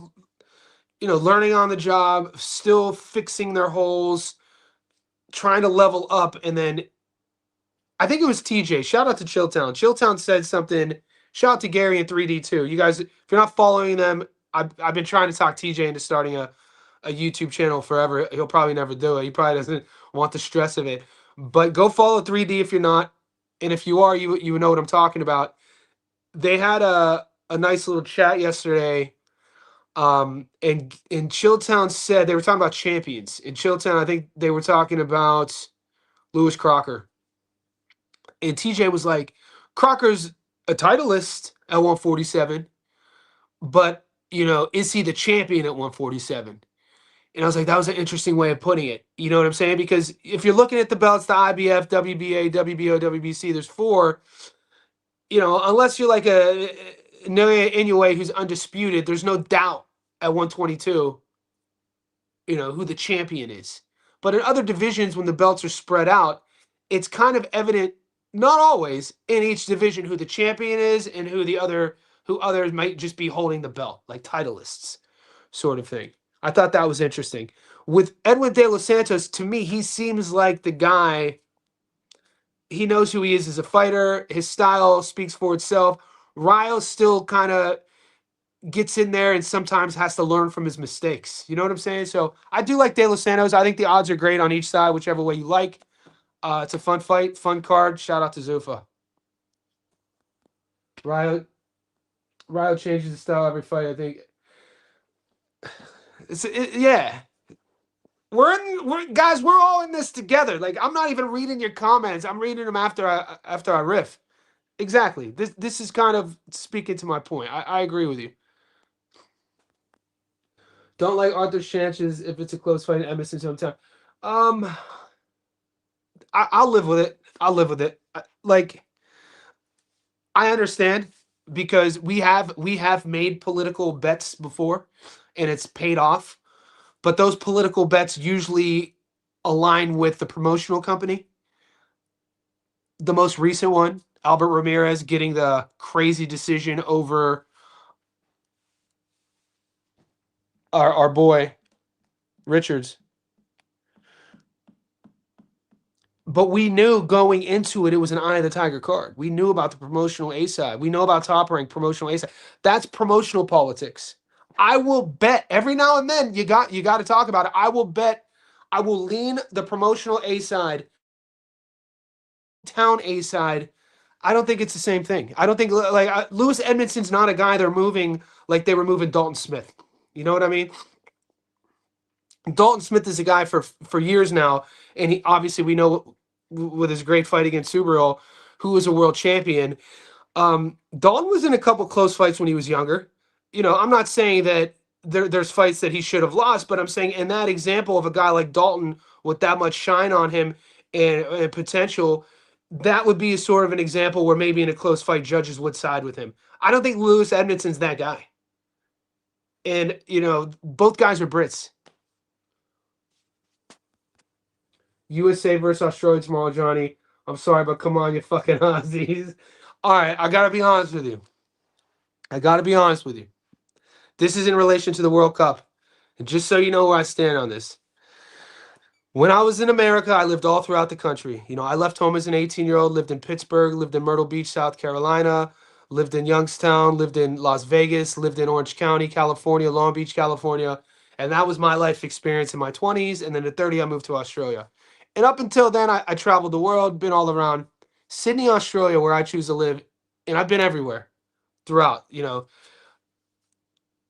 learning on the job, still fixing their holes, trying to level up. And then I think it was TJ. Shout out to Chilltown. Chilltown said something. Shout out to Gary and 3D too. You guys, if you're not following them, I've been trying to talk TJ into starting a YouTube channel forever. He'll probably never do it. He probably doesn't want the stress of it. But go follow 3D if you're not, and if you are, you know what I'm talking about. They had a nice little chat yesterday. And Chilltown said they were talking about champions. In Chilltown, I think they were talking about Lewis Crocker. And TJ was like, Crocker's a titleist at 147, but is he the champion at 147? And I was like, that was an interesting way of putting it. You know what I'm saying? Because if you're looking at the belts, the IBF, WBA, WBO, WBC, there's four. Unless you're like a Naoya Inoue who's undisputed, there's no doubt at 122, who the champion is. But in other divisions, when the belts are spread out, it's kind of evident, not always, in each division who the champion is and who others might just be holding the belt, like titleists, sort of thing. I thought that was interesting. With Edwin De Los Santos, to me, he seems like the guy. He knows who he is as a fighter. His style speaks for itself. Ryo still kind of gets in there and sometimes has to learn from his mistakes. You know what I'm saying? So I do like De Los Santos. I think the odds are great on each side, whichever way you like. It's a fun fight, fun card. Shout out to Zuffa. Ryo changes the style every fight. I think. Yeah. Guys, we're all in this together. Like, I'm not even reading your comments. I'm reading them after I riff. Exactly. This is kind of speaking to my point. I agree with you. Don't like Arthur's chances if it's a close fight in Emerson's hometown. I'll live with it. I'll live with it. I understand because we have made political bets before, and it's paid off. But those political bets usually align with the promotional company. The most recent one, Albert Ramirez getting the crazy decision over our boy Richards. But we knew going into it, it was an Eye of the Tiger card. We knew about the promotional A side. We know about Top Rank promotional A side. That's promotional politics. I will bet every now and then you got to talk about it. I will lean the promotional A side, town A side. I don't think it's the same thing. I don't think Lewis Edmondson's not a guy they're moving like they were moving Dalton Smith. You know what I mean? Dalton Smith is a guy for years now, and he obviously we know with his great fight against Subaru, who was a world champion. Dalton was in a couple close fights when he was younger. I'm not saying that there's fights that he should have lost, but I'm saying in that example of a guy like Dalton with that much shine on him and potential, that would be sort of an example where maybe in a close fight judges would side with him. I don't think Lewis Edmondson's that guy. And, both guys are Brits. USA versus Australia tomorrow, Johnny. I'm sorry, but come on, you fucking Aussies. All right, I got to be honest with you. This is in relation to the World Cup. And just so you know where I stand on this. When I was in America, I lived all throughout the country. I left home as an 18-year-old, lived in Pittsburgh, lived in Myrtle Beach, South Carolina, lived in Youngstown, lived in Las Vegas, lived in Orange County, California, Long Beach, California. And that was my life experience in my 20s. And then at 30, I moved to Australia. And up until then, I traveled the world, been all around. Sydney, Australia, where I choose to live. And I've been everywhere throughout,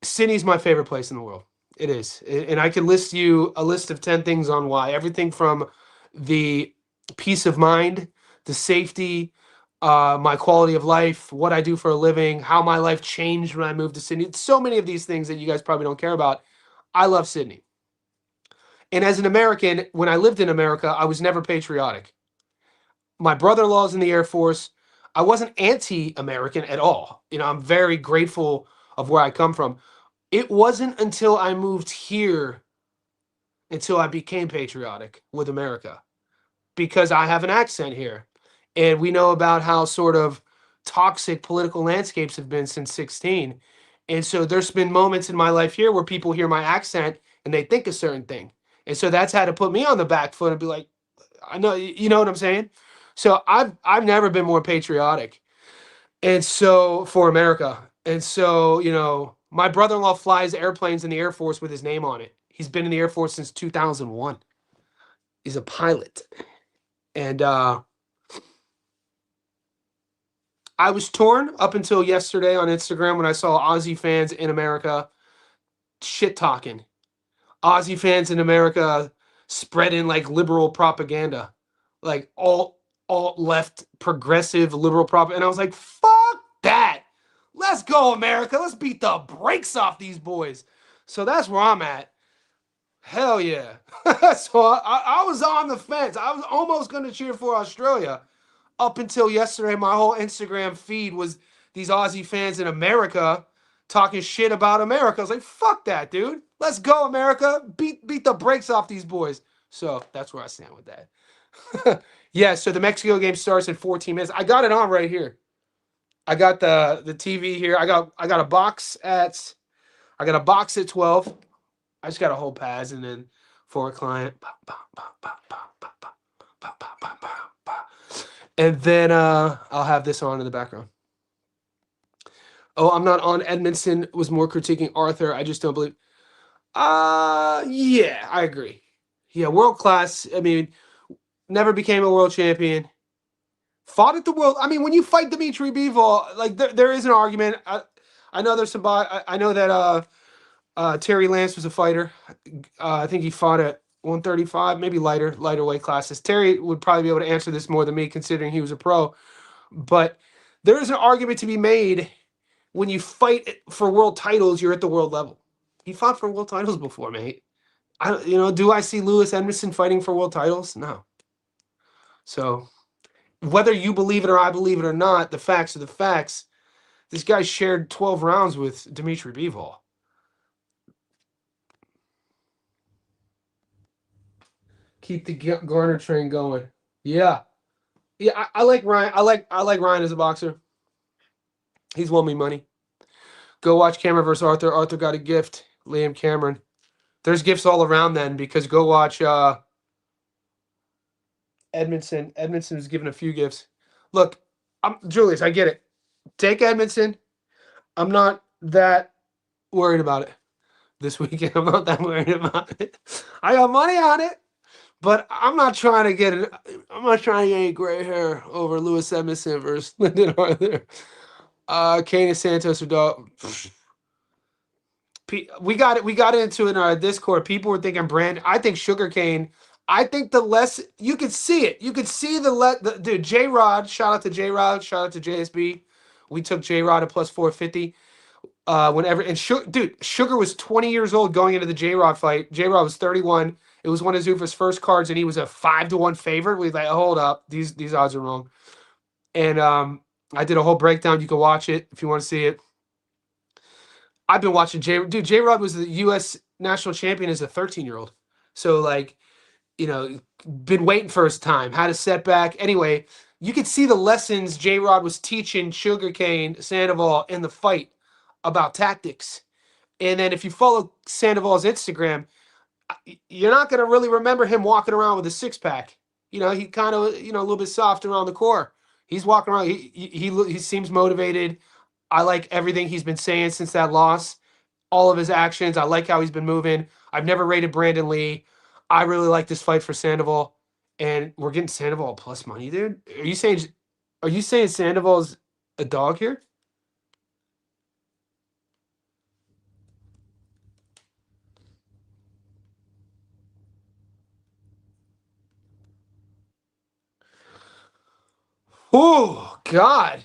Sydney's my favorite place in the world. It is. And I can list you a list of 10 things on why. Everything from the peace of mind, the safety, my quality of life, what I do for a living, how my life changed when I moved to Sydney. So many of these things that you guys probably don't care about. I love Sydney. And as an American, when I lived in America, I was never patriotic. My brother-in-law's in the Air Force. I wasn't anti-American at all. I'm very grateful of where I come from. It wasn't until I moved here until I became patriotic with America, because I have an accent here. And we know about how sort of toxic political landscapes have been since 16. And so there's been moments in my life here where people hear my accent and they think a certain thing. And so that's had to put me on the back foot and be like, I know, you know what I'm saying? So I've never been more patriotic. And so for America. And so, My brother-in-law flies airplanes in the Air Force with his name on it. He's been in the Air Force since 2001. He's a pilot. And I was torn up until yesterday on Instagram when I saw Aussie fans in America shit talking. Aussie fans in America spreading like liberal propaganda, like alt left progressive liberal propaganda. And I was like, fuck that. Let's go, America. Let's beat the brakes off these boys. So that's where I'm at. Hell yeah. So I was on the fence. I was almost going to cheer for Australia up until yesterday. My whole Instagram feed was these Aussie fans in America talking shit about America. I was like, fuck that, dude. Let's go, America. Beat the brakes off these boys. So that's where I stand with that. Yeah, so the Mexico game starts in 14 minutes. I got it on right here. I got the TV here. I got a box at 12. I just got a whole pass and then for a client. And then I'll have this on in the background. Oh, I'm not on. Edmondson was more critiquing Arthur. I just don't believe. Yeah, I agree. Yeah, world class. I mean, never became a world champion. Fought at the world. I mean, when you fight Dimitri Bivol, like there is an argument. I know there's some. I know that Terry Lance was a fighter. I think he fought at 135, maybe lighter weight classes. Terry would probably be able to answer this more than me, considering he was a pro. But there is an argument to be made. When you fight for world titles, you're at the world level. He fought for world titles before, mate. Do I see Lewis Edmondson fighting for world titles? No. So whether you believe it or I believe it or not, the facts are the facts. This guy shared 12 rounds with Dimitri Bivol. Keep the Garner train going. Yeah. Yeah, I like Ryan. I like Ryan as a boxer. He's won me money. Go watch Cameron versus Arthur. Arthur got a gift. Liam Cameron. There's gifts all around then because go watch Edmondson. Edmondson was given a few gifts. Look, Julius, I get it. Take Edmondson. I'm not that worried about it this weekend. I'm not that worried about it. I got money on it, but I'm not trying to get it. I'm not trying to get any gray hair over Lewis Edmondson versus Lyndon Arthur. Kane and Santos are dog. We got into it in our Discord. People were thinking brand. I think sugarcane. I think the less you can see it. You can see the dude. J Rod. Shout out to J Rod. Shout out to JSB. We took J Rod at plus 450. Sugar was 20 years old going into the J Rod fight. J Rod was 31. It was one of Zuffa's first cards, and he was a 5-1 favorite. We like, hold up, these odds are wrong. And I did a whole breakdown. You can watch it if you want to see it. I've been watching J Rod was the U.S. national champion as a 13-year-old. So like, been waiting for his time. Had a setback. Anyway, you could see the lessons J Rod was teaching Sugarcane Sandoval in the fight about tactics. And then if you follow Sandoval's Instagram, you're not going to really remember him walking around with a six-pack. He kind of, a little bit soft around the core. He's walking around. He seems motivated. I like everything he's been saying since that loss. All of his actions. I like how he's been moving. I've never rated Brandon Lee. I really like this fight for Sandoval. And we're getting Sandoval plus money, dude. Are you saying Sandoval's a dog here? Oh, God.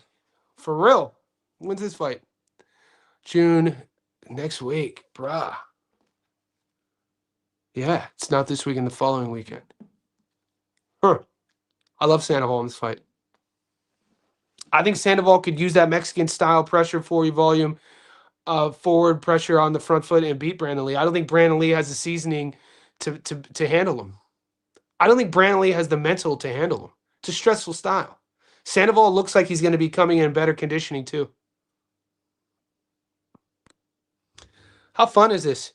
For real. When's this fight? June next week, bruh. Yeah, it's not this weekend, the following weekend. Huh. I love Sandoval in this fight. I think Sandoval could use that Mexican-style pressure, forward volume, forward pressure on the front foot and beat Brandon Lee. I don't think Brandon Lee has the seasoning to handle him. I don't think Brandon Lee has the mental to handle him. It's a stressful style. Sandoval looks like he's going to be coming in better conditioning, too. How fun is this?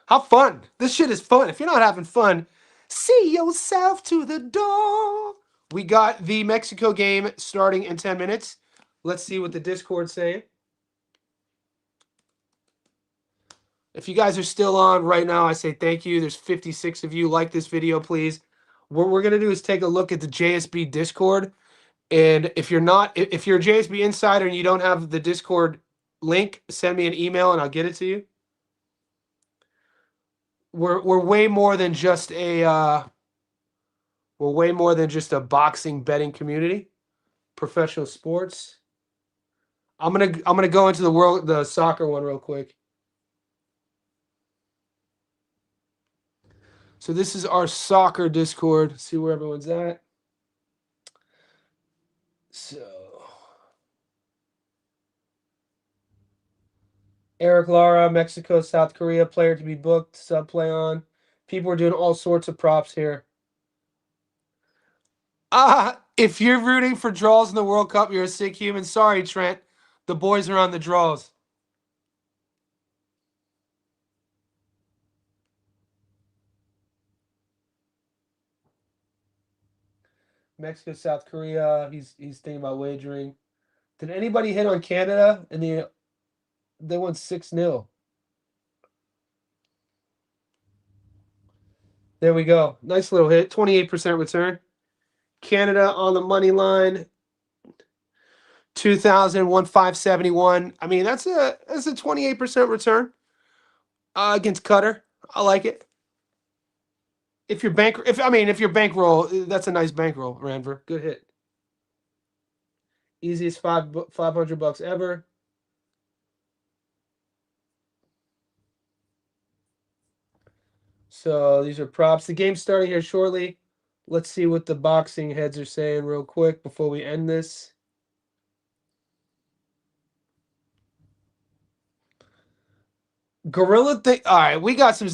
How fun? This shit is fun. If you're not having fun, see yourself to the door. We got the Mexico game starting in 10 minutes. Let's see what the Discord's saying. If you guys are still on right now, I say thank you. There's 56 of you. Like this video, please. What we're gonna do is take a look at the JSB Discord. And if you're not, if you're a JSB insider and you don't have the Discord link, send me an email and I'll get it to you. We're way more than just a we're way more than just a boxing betting community. Professional sports. I'm gonna go into the soccer one real quick. So this is our soccer Discord. See where everyone's at. So Eric Lara, Mexico, South Korea, player to be booked, sub play on. People are doing all sorts of props here. If you're rooting for draws in the World Cup, you're a sick human. Sorry, Trent. The boys are on the draws. Mexico, South Korea. He's thinking about wagering. Did anybody hit on Canada? And they won 6-0. There we go. Nice little hit. 28% return. Canada on the money line. 2,000, 1,571. I mean, that's a 28% return against Qatar. I like it. If your bankroll, that's a nice bankroll, Ranver. Good hit. Easiest 500 bucks ever. So these are props. The game's starting here shortly. Let's see what the boxing heads are saying real quick before we end this. Gorilla thing. All right, we got some.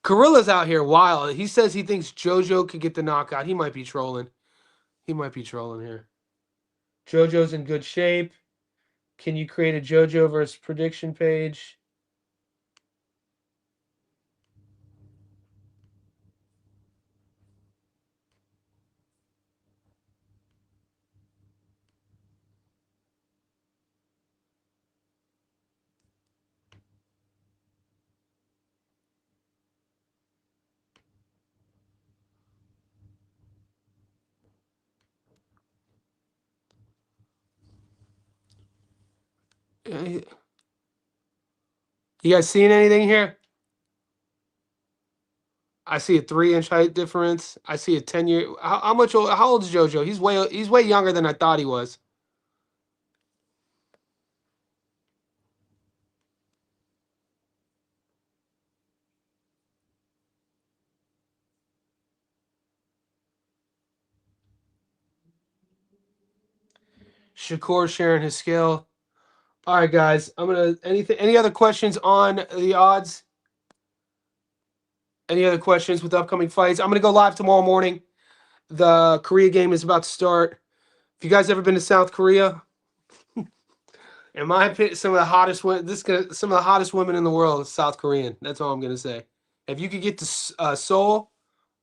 Gorilla's out here wild. He says he thinks JoJo could get the knockout. He might be trolling. He might be trolling here. JoJo's in good shape. Can you create a JoJo versus prediction page? You guys seeing anything here? I see a 3-inch height difference. I see a 10-year. How much old? How old is JoJo? He's way younger than I thought he was. Shakur sharing his skill. All right, guys. Any other questions on the odds? Any other questions with upcoming fights? I'm gonna go live tomorrow morning. The Korea game is about to start. If you guys ever been to South Korea, in my opinion, some of the hottest women in the world is South Korean. That's all I'm gonna say. If you could get to Seoul,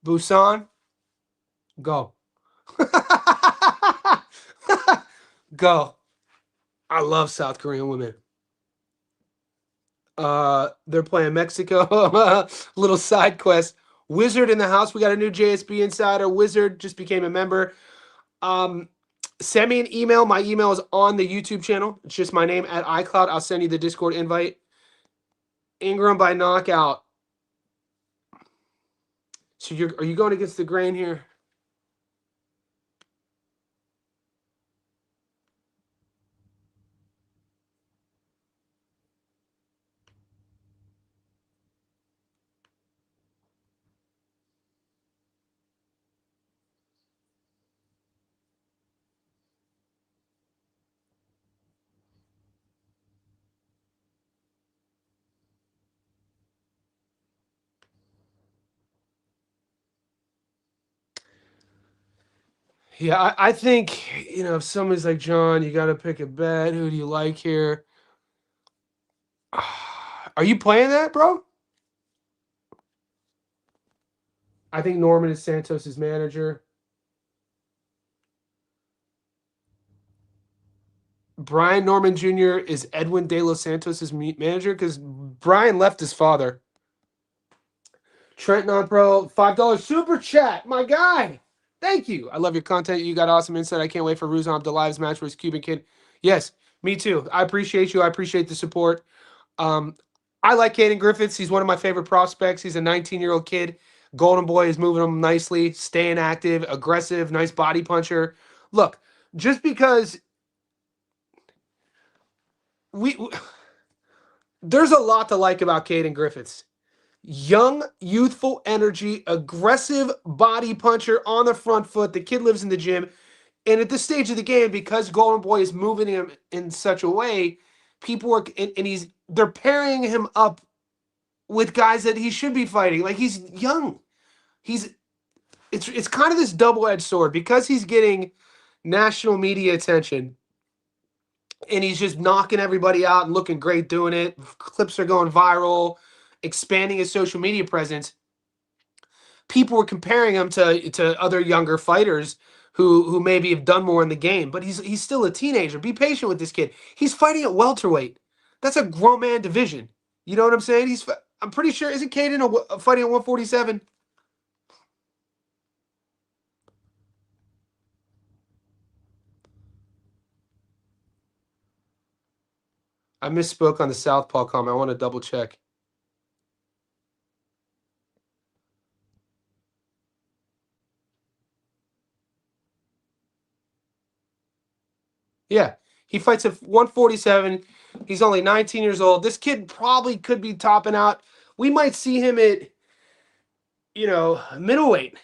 Busan, go. Go. I love South Korean women. They're playing Mexico. Little side quest. Wizard in the house. We got a new JSB insider. Wizard just became a member. Send me an email. My email is on the YouTube channel. It's just my name at iCloud. I'll send you the Discord invite. Ingram by knockout. So are you going against the grain here? Yeah, I think, if somebody's like, John, you got to pick a bet. Who do you like here? Are you playing that, bro? I think Norman is Santos' manager. Brian Norman Jr. is Edwin De Los Santos' manager? Because Brian left his father. Trent Non-Pro, $5 super chat. My guy. Thank you. I love your content. You got awesome insight. I can't wait for Ruzan Abdullah's match with his Cuban kid. Yes, me too. I appreciate you. I appreciate the support. Um, I like Caden Griffiths. He's one of my favorite prospects. He's a 19-year-old kid. Golden Boy is moving him nicely, staying active, aggressive, nice body puncher. Look, just because we there's a lot to like about Caden Griffiths. Young, youthful energy, aggressive body puncher on the front foot. The kid lives in the gym. And at this stage of the game, because Golden Boy is moving him in such a way, people are and they're pairing him up with guys that he should be fighting. Like he's young. He's it's kind of this double-edged sword because he's getting national media attention and he's just knocking everybody out and looking great doing it. Clips are going viral, expanding his social media presence. People were comparing him to other younger fighters who maybe have done more in the game, but he's still a teenager. Be patient with this kid. He's fighting at welterweight. That's a grown man division. You know what I'm saying? I'm pretty sure, isn't Caden fighting at 147? I misspoke on the Southpaw comment. I want to double check. Yeah, he fights at 147. He's only 19 years old. This kid probably could be topping out. We might see him at, middleweight,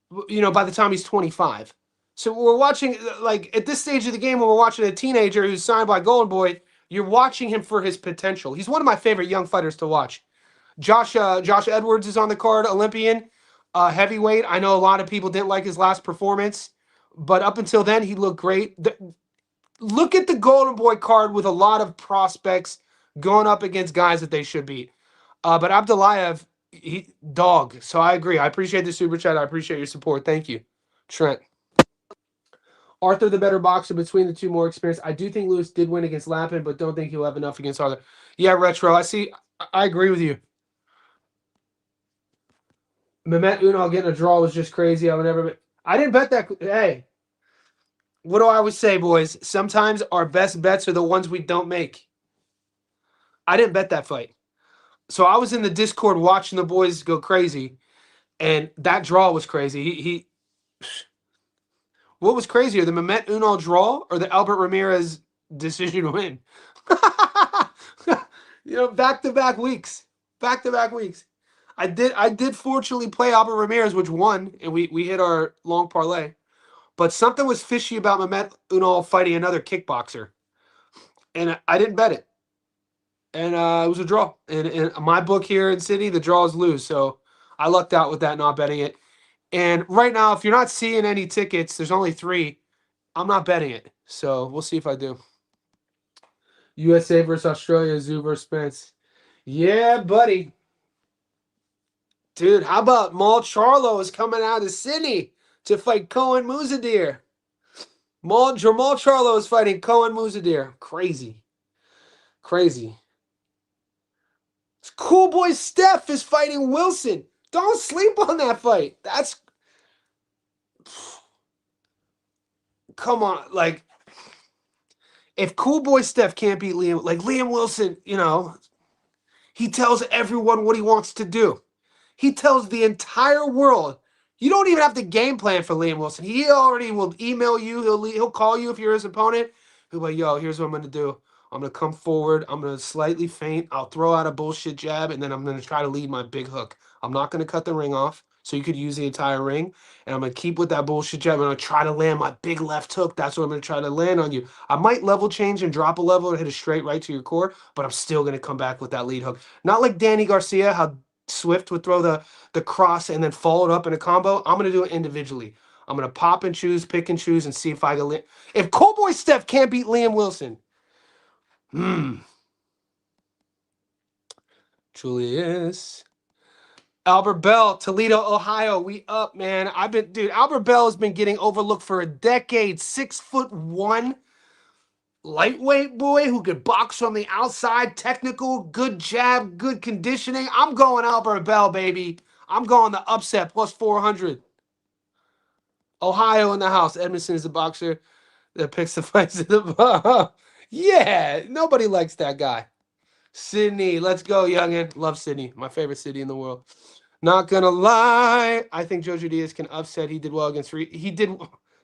by the time he's 25. So we're watching, like, at this stage of the game when we're watching a teenager who's signed by Golden Boy, you're watching him for his potential. He's one of my favorite young fighters to watch. Josh Edwards is on the card, Olympian, heavyweight. I know a lot of people didn't like his last performance, but up until then, he looked great. Look at the Golden Boy card with a lot of prospects going up against guys that they should beat. But Abdullayev, dog. So I agree. I appreciate the super chat. I appreciate your support. Thank you, Trent. Arthur, the better boxer between the two, more experienced. I do think Lewis did win against Lappin, but don't think he'll have enough against Arthur. Yeah, Retro. I see. I agree with you. Mehmet Unal getting a draw was just crazy. I would never. I didn't bet that. Hey, what do I always say, boys? Sometimes our best bets are the ones we don't make. I didn't bet that fight. So I was in the Discord watching the boys go crazy, and that draw was crazy. What was crazier, the Mehmet Unal draw or the Albert Ramirez decision win? Back to back weeks, I did fortunately play Albert Ramirez, which won, and we hit our long parlay. But something was fishy about Mehmet Unal fighting another kickboxer, and I didn't bet it. And it was a draw. And in my book here in Sydney, the draws lose. So I lucked out with that, not betting it. And right now, if you're not seeing any tickets, there's only 3. I'm not betting it. So we'll see if I do. USA versus Australia, Zoo versus Spence. Yeah, buddy. Dude, how about Mal Charlo is coming out of Sydney to fight Cohen Muzadir? Jamal Charlo is fighting Cohen Muzadir. Crazy. Cool boy Steph is fighting Wilson. Don't sleep on that fight. Come on. Like, if Cool boy Steph can't beat Liam Wilson, he tells everyone what he wants to do. He tells the entire world. You don't even have to game plan for Liam Wilson. He already will email you. He'll call you if you're his opponent. He'll be like, yo, here's what I'm going to do. I'm going to come forward. I'm going to slightly feint. I'll throw out a bullshit jab, and then I'm going to try to lead my big hook. I'm not going to cut the ring off, so you could use the entire ring. And I'm going to keep with that bullshit jab. I'm going to try to land my big left hook. That's what I'm going to try to land on you. I might level change and drop a level and hit a straight right to your core, but I'm still going to come back with that lead hook. Not like Danny Garcia, how Swift would throw the cross and then follow it up in a combo. I'm going to do it individually. I'm going to pop and choose, pick and choose, and see if I can. If Cowboy Steph can't beat Liam Wilson, Julius. Albert Bell, Toledo, Ohio. We up, man. Albert Bell has been getting overlooked for a decade. 6'1". lightweight boy who could box from the outside, technical, good jab, good conditioning. I'm going Albert Bell, baby. I'm going the upset plus 400. Ohio in the house. Edmondson is the boxer that picks the fights in the yeah, nobody likes that guy. Sydney, let's go, youngin. Love Sydney, my favorite city in the world. Not gonna lie, I think Jojo Diaz can upset. He did well against he did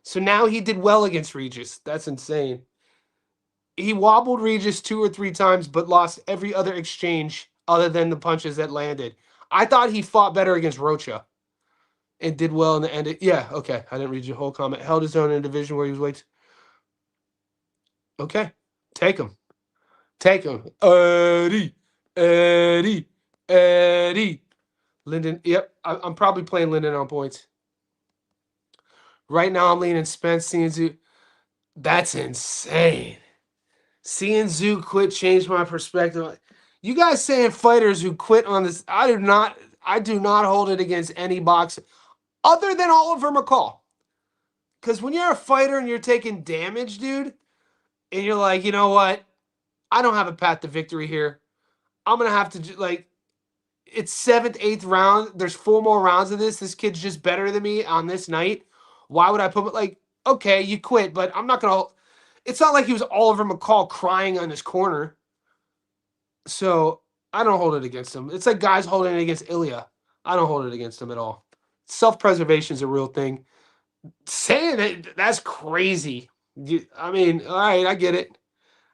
so now he did well against Regis. That's insane. He wobbled Regis 2 or 3 times, but lost every other exchange other than the punches that landed. I thought he fought better against Rocha and did well in the end. Yeah, okay. I didn't read your whole comment. Held his own in a division where he was weight. Okay, take him. Take him. Eddie. Eddie. Eddie. Linden. Yep. I'm probably playing Linden on points. Right now, I'm leaning Spence. Seeing that's insane. Seeing Zoo quit changed my perspective. You guys saying fighters who quit on this, I do not hold it against any boxer other than Oliver McCall. Because when you're a fighter and you're taking damage, dude, and you're like, you know what? I don't have a path to victory here. I'm gonna have to like it's seventh, eighth round. There's 4 more rounds of this. This kid's just better than me on this night. Why would I put like okay, you quit, but I'm not gonna. It's not like he was Oliver McCall crying on his corner. So I don't hold it against him. It's like guys holding it against Ilya. I don't hold it against him at all. Self-preservation is a real thing. Saying it, that's crazy. I mean, all right, I get it.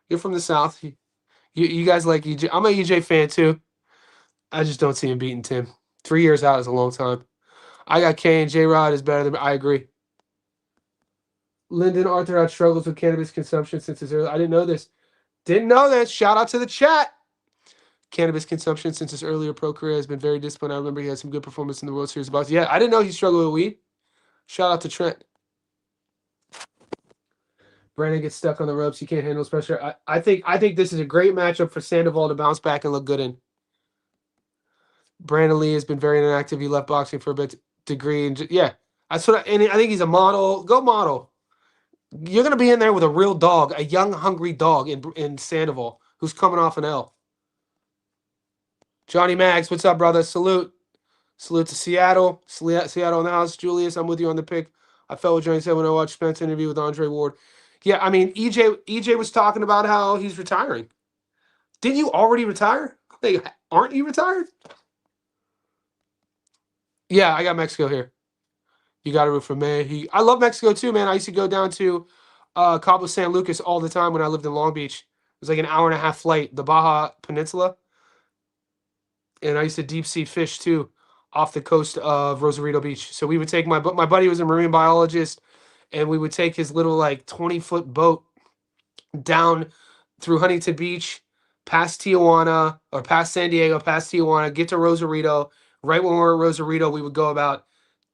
You're from the South. You guys like EJ. I'm an EJ fan too. I just don't see him beating Tim. 3 years out is a long time. I got Kane. J Rod is better than I agree. Lyndon Arthur out struggles with cannabis consumption since his early. I didn't know this. Didn't know this. Shout out to the chat. Cannabis consumption since his earlier pro career has been very disciplined. I remember he had some good performance in the World Series box. Yeah, I didn't know he struggled with weed. Shout out to Trent. Brandon gets stuck on the ropes. He can't handle his pressure. I think this is a great matchup for Sandoval to bounce back and look good in. Brandon Lee has been very inactive. He left boxing for a bit degree. And yeah, and I think he's a model. Go model. You're going to be in there with a real dog, a young, hungry dog in Sandoval who's coming off an L. Johnny Mags, what's up, brother? Salute. Salute to Seattle. Seattle in the house. Julius, I'm with you on the pick. I felt what Johnny said when I watched Spence's interview with Andre Ward. Yeah, I mean, EJ was talking about how he's retiring. Didn't you already retire? Like, aren't you retired? Yeah, I got Mexico here. You got to root for me. I love Mexico too, man. I used to go down to Cabo San Lucas all the time when I lived in Long Beach. It was like an hour-and-a-half flight, the Baja Peninsula. And I used to deep sea fish too off the coast of Rosarito Beach. So we would take my buddy was a marine biologist, and we would take his little like 20-foot boat down through Huntington Beach, past Tijuana or past San Diego, past Tijuana, get to Rosarito. Right when we were at Rosarito, we would go about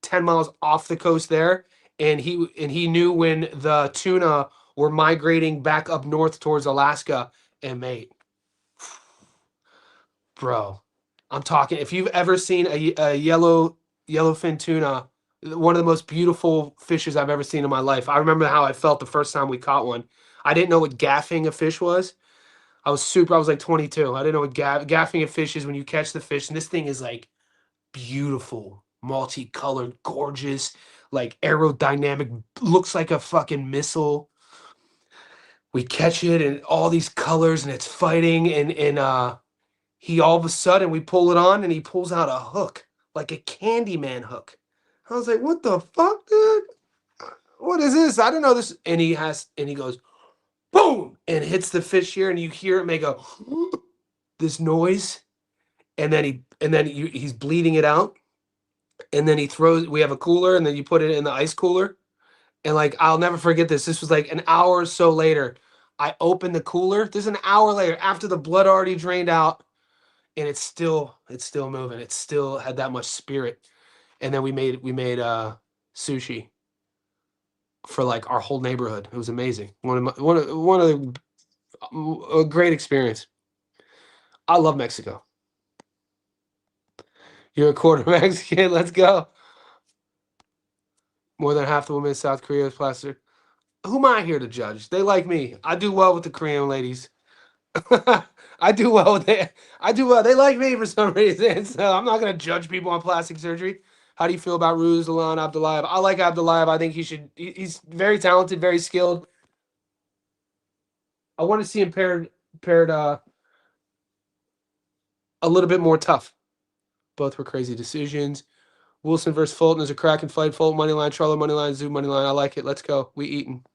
10 miles off the coast there, and he knew when the tuna were migrating back up north towards Alaska. And mate, bro, I'm talking. If you've ever seen a yellowfin tuna, one of the most beautiful fishes I've ever seen in my life. I remember how I felt the first time we caught one. I didn't know what gaffing a fish was. I was like 22. I didn't know what gaffing a fish is when you catch the fish, and this thing is like beautiful, multicolored, gorgeous, like aerodynamic, looks like a fucking missile. We catch it in all these colors, and it's fighting, and he all of a sudden we pull it on, and he pulls out a hook, like a Candyman hook. I was like, "What the fuck, dude? What is this? I don't know this." And he goes, boom, and hits the fish here, and you hear it make a this noise, and then he's bleeding it out. And then we have a cooler, and then you put it in the ice cooler. And like, I'll never forget this. This was like an hour or so later. I opened the cooler. This is an hour later after the blood already drained out, and it's still moving. It still had that much spirit. And then we made sushi for like our whole neighborhood. It was amazing. One of the a great experience. I love Mexico. You're a quarter Mexican. Let's go. More than half the women in South Korea is plastic. who am I here to judge? They like me. I do well with the Korean ladies. I do well with it. I do well. They like me for some reason, so I'm not gonna judge people on plastic surgery. How do you feel about Ruslan Abdullayev? I like Abdullayev. I think he's very talented, very skilled. I want to see him paired a little bit more tough. Both were crazy decisions. Wilson versus Fulton is a cracking fight. Fulton money line, Charlo money line, Zoo money line. I like it. Let's go. We eating.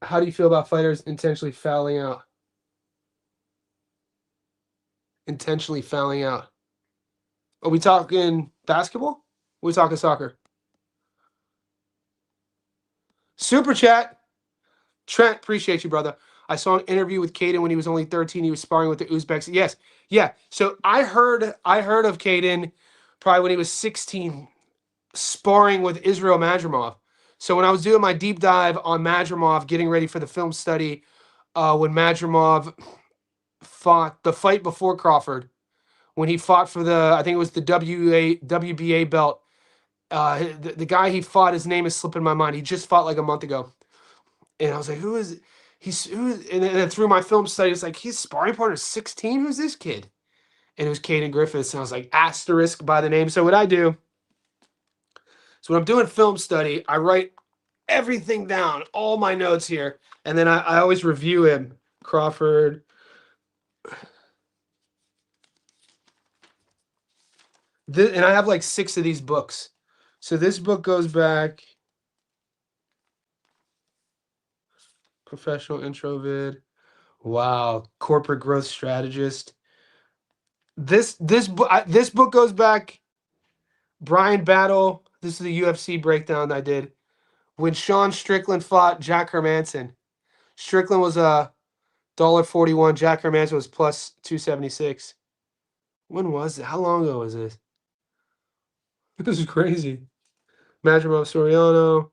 How do you feel about fighters intentionally fouling out? Intentionally fouling out. Are we talking basketball? Are we talking soccer? Super chat. Trent, appreciate you, brother. I saw an interview with Caden when he was only 13. He was sparring with the Uzbeks. Yes, yeah. So I heard of Caden probably when he was 16, sparring with Israel Madrimov. So when I was doing my deep dive on Madrimov, getting ready for the film study, when Madrimov fought the fight before Crawford, when he fought for I think it was the WBA belt. The guy he fought, his name is slipping my mind. He just fought like a month ago. And I was like, who is and then through my film study, it's like, his sparring partner is 16? Who's this kid? And it was Caden Griffiths. And I was like, asterisk by the name. So what I do, so when I'm doing film study, I write everything down, all my notes here. And then I always review him. Crawford. And I have like 6 of these books. So this book goes back. Professional intro vid. Wow. Corporate growth strategist. This book goes back. Brian Battle. This is the UFC breakdown I did. When Sean Strickland fought Jack Hermanson. Strickland was a $1.41. Jack Hermanson was plus 276. When was it? How long ago was this? This is crazy. Madrimov Soriano.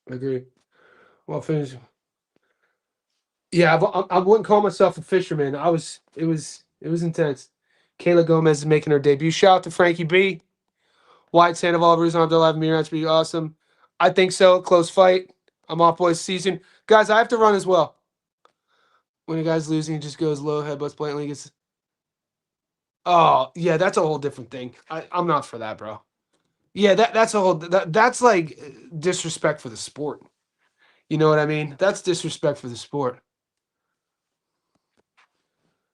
I agree. Well, finish. Yeah, I wouldn't call myself a fisherman. It was intense. Kayla Gomez is making her debut. Shout out to Frankie B. White Sandoval, Ruslan Abdullayev, Mir. That's pretty awesome. I think so. Close fight. I'm off boys season. Guys, I have to run as well. When a guy's losing, he just goes low, headbutts blatantly. Gets... Oh, yeah, that's a whole different thing. I'm not for that, bro. Yeah, that's a whole... That's like disrespect for the sport. You know what I mean? That's disrespect for the sport.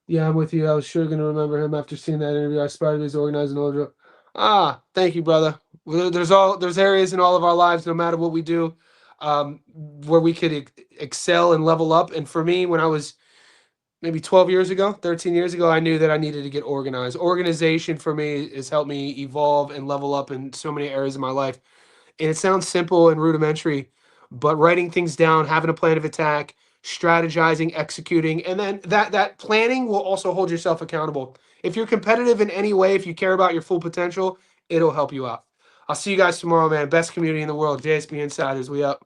Yeah, I'm with you. I was sure going to remember him after seeing that interview. I aspired to his organizing older. Thank you, brother. There's areas in all of our lives, no matter what we do, where we could excel and level up. And for me, when I was maybe 12 years ago, 13 years ago, I knew that I needed to get organized. Organization for me has helped me evolve and level up in so many areas of my life. And it sounds simple and rudimentary, but writing things down, having a plan of attack, strategizing, executing, and then that planning will also hold yourself accountable. If you're competitive in any way, if you care about your full potential, it'll help you out. I'll see you guys tomorrow, man. Best community in the world. JSB Insiders, we up.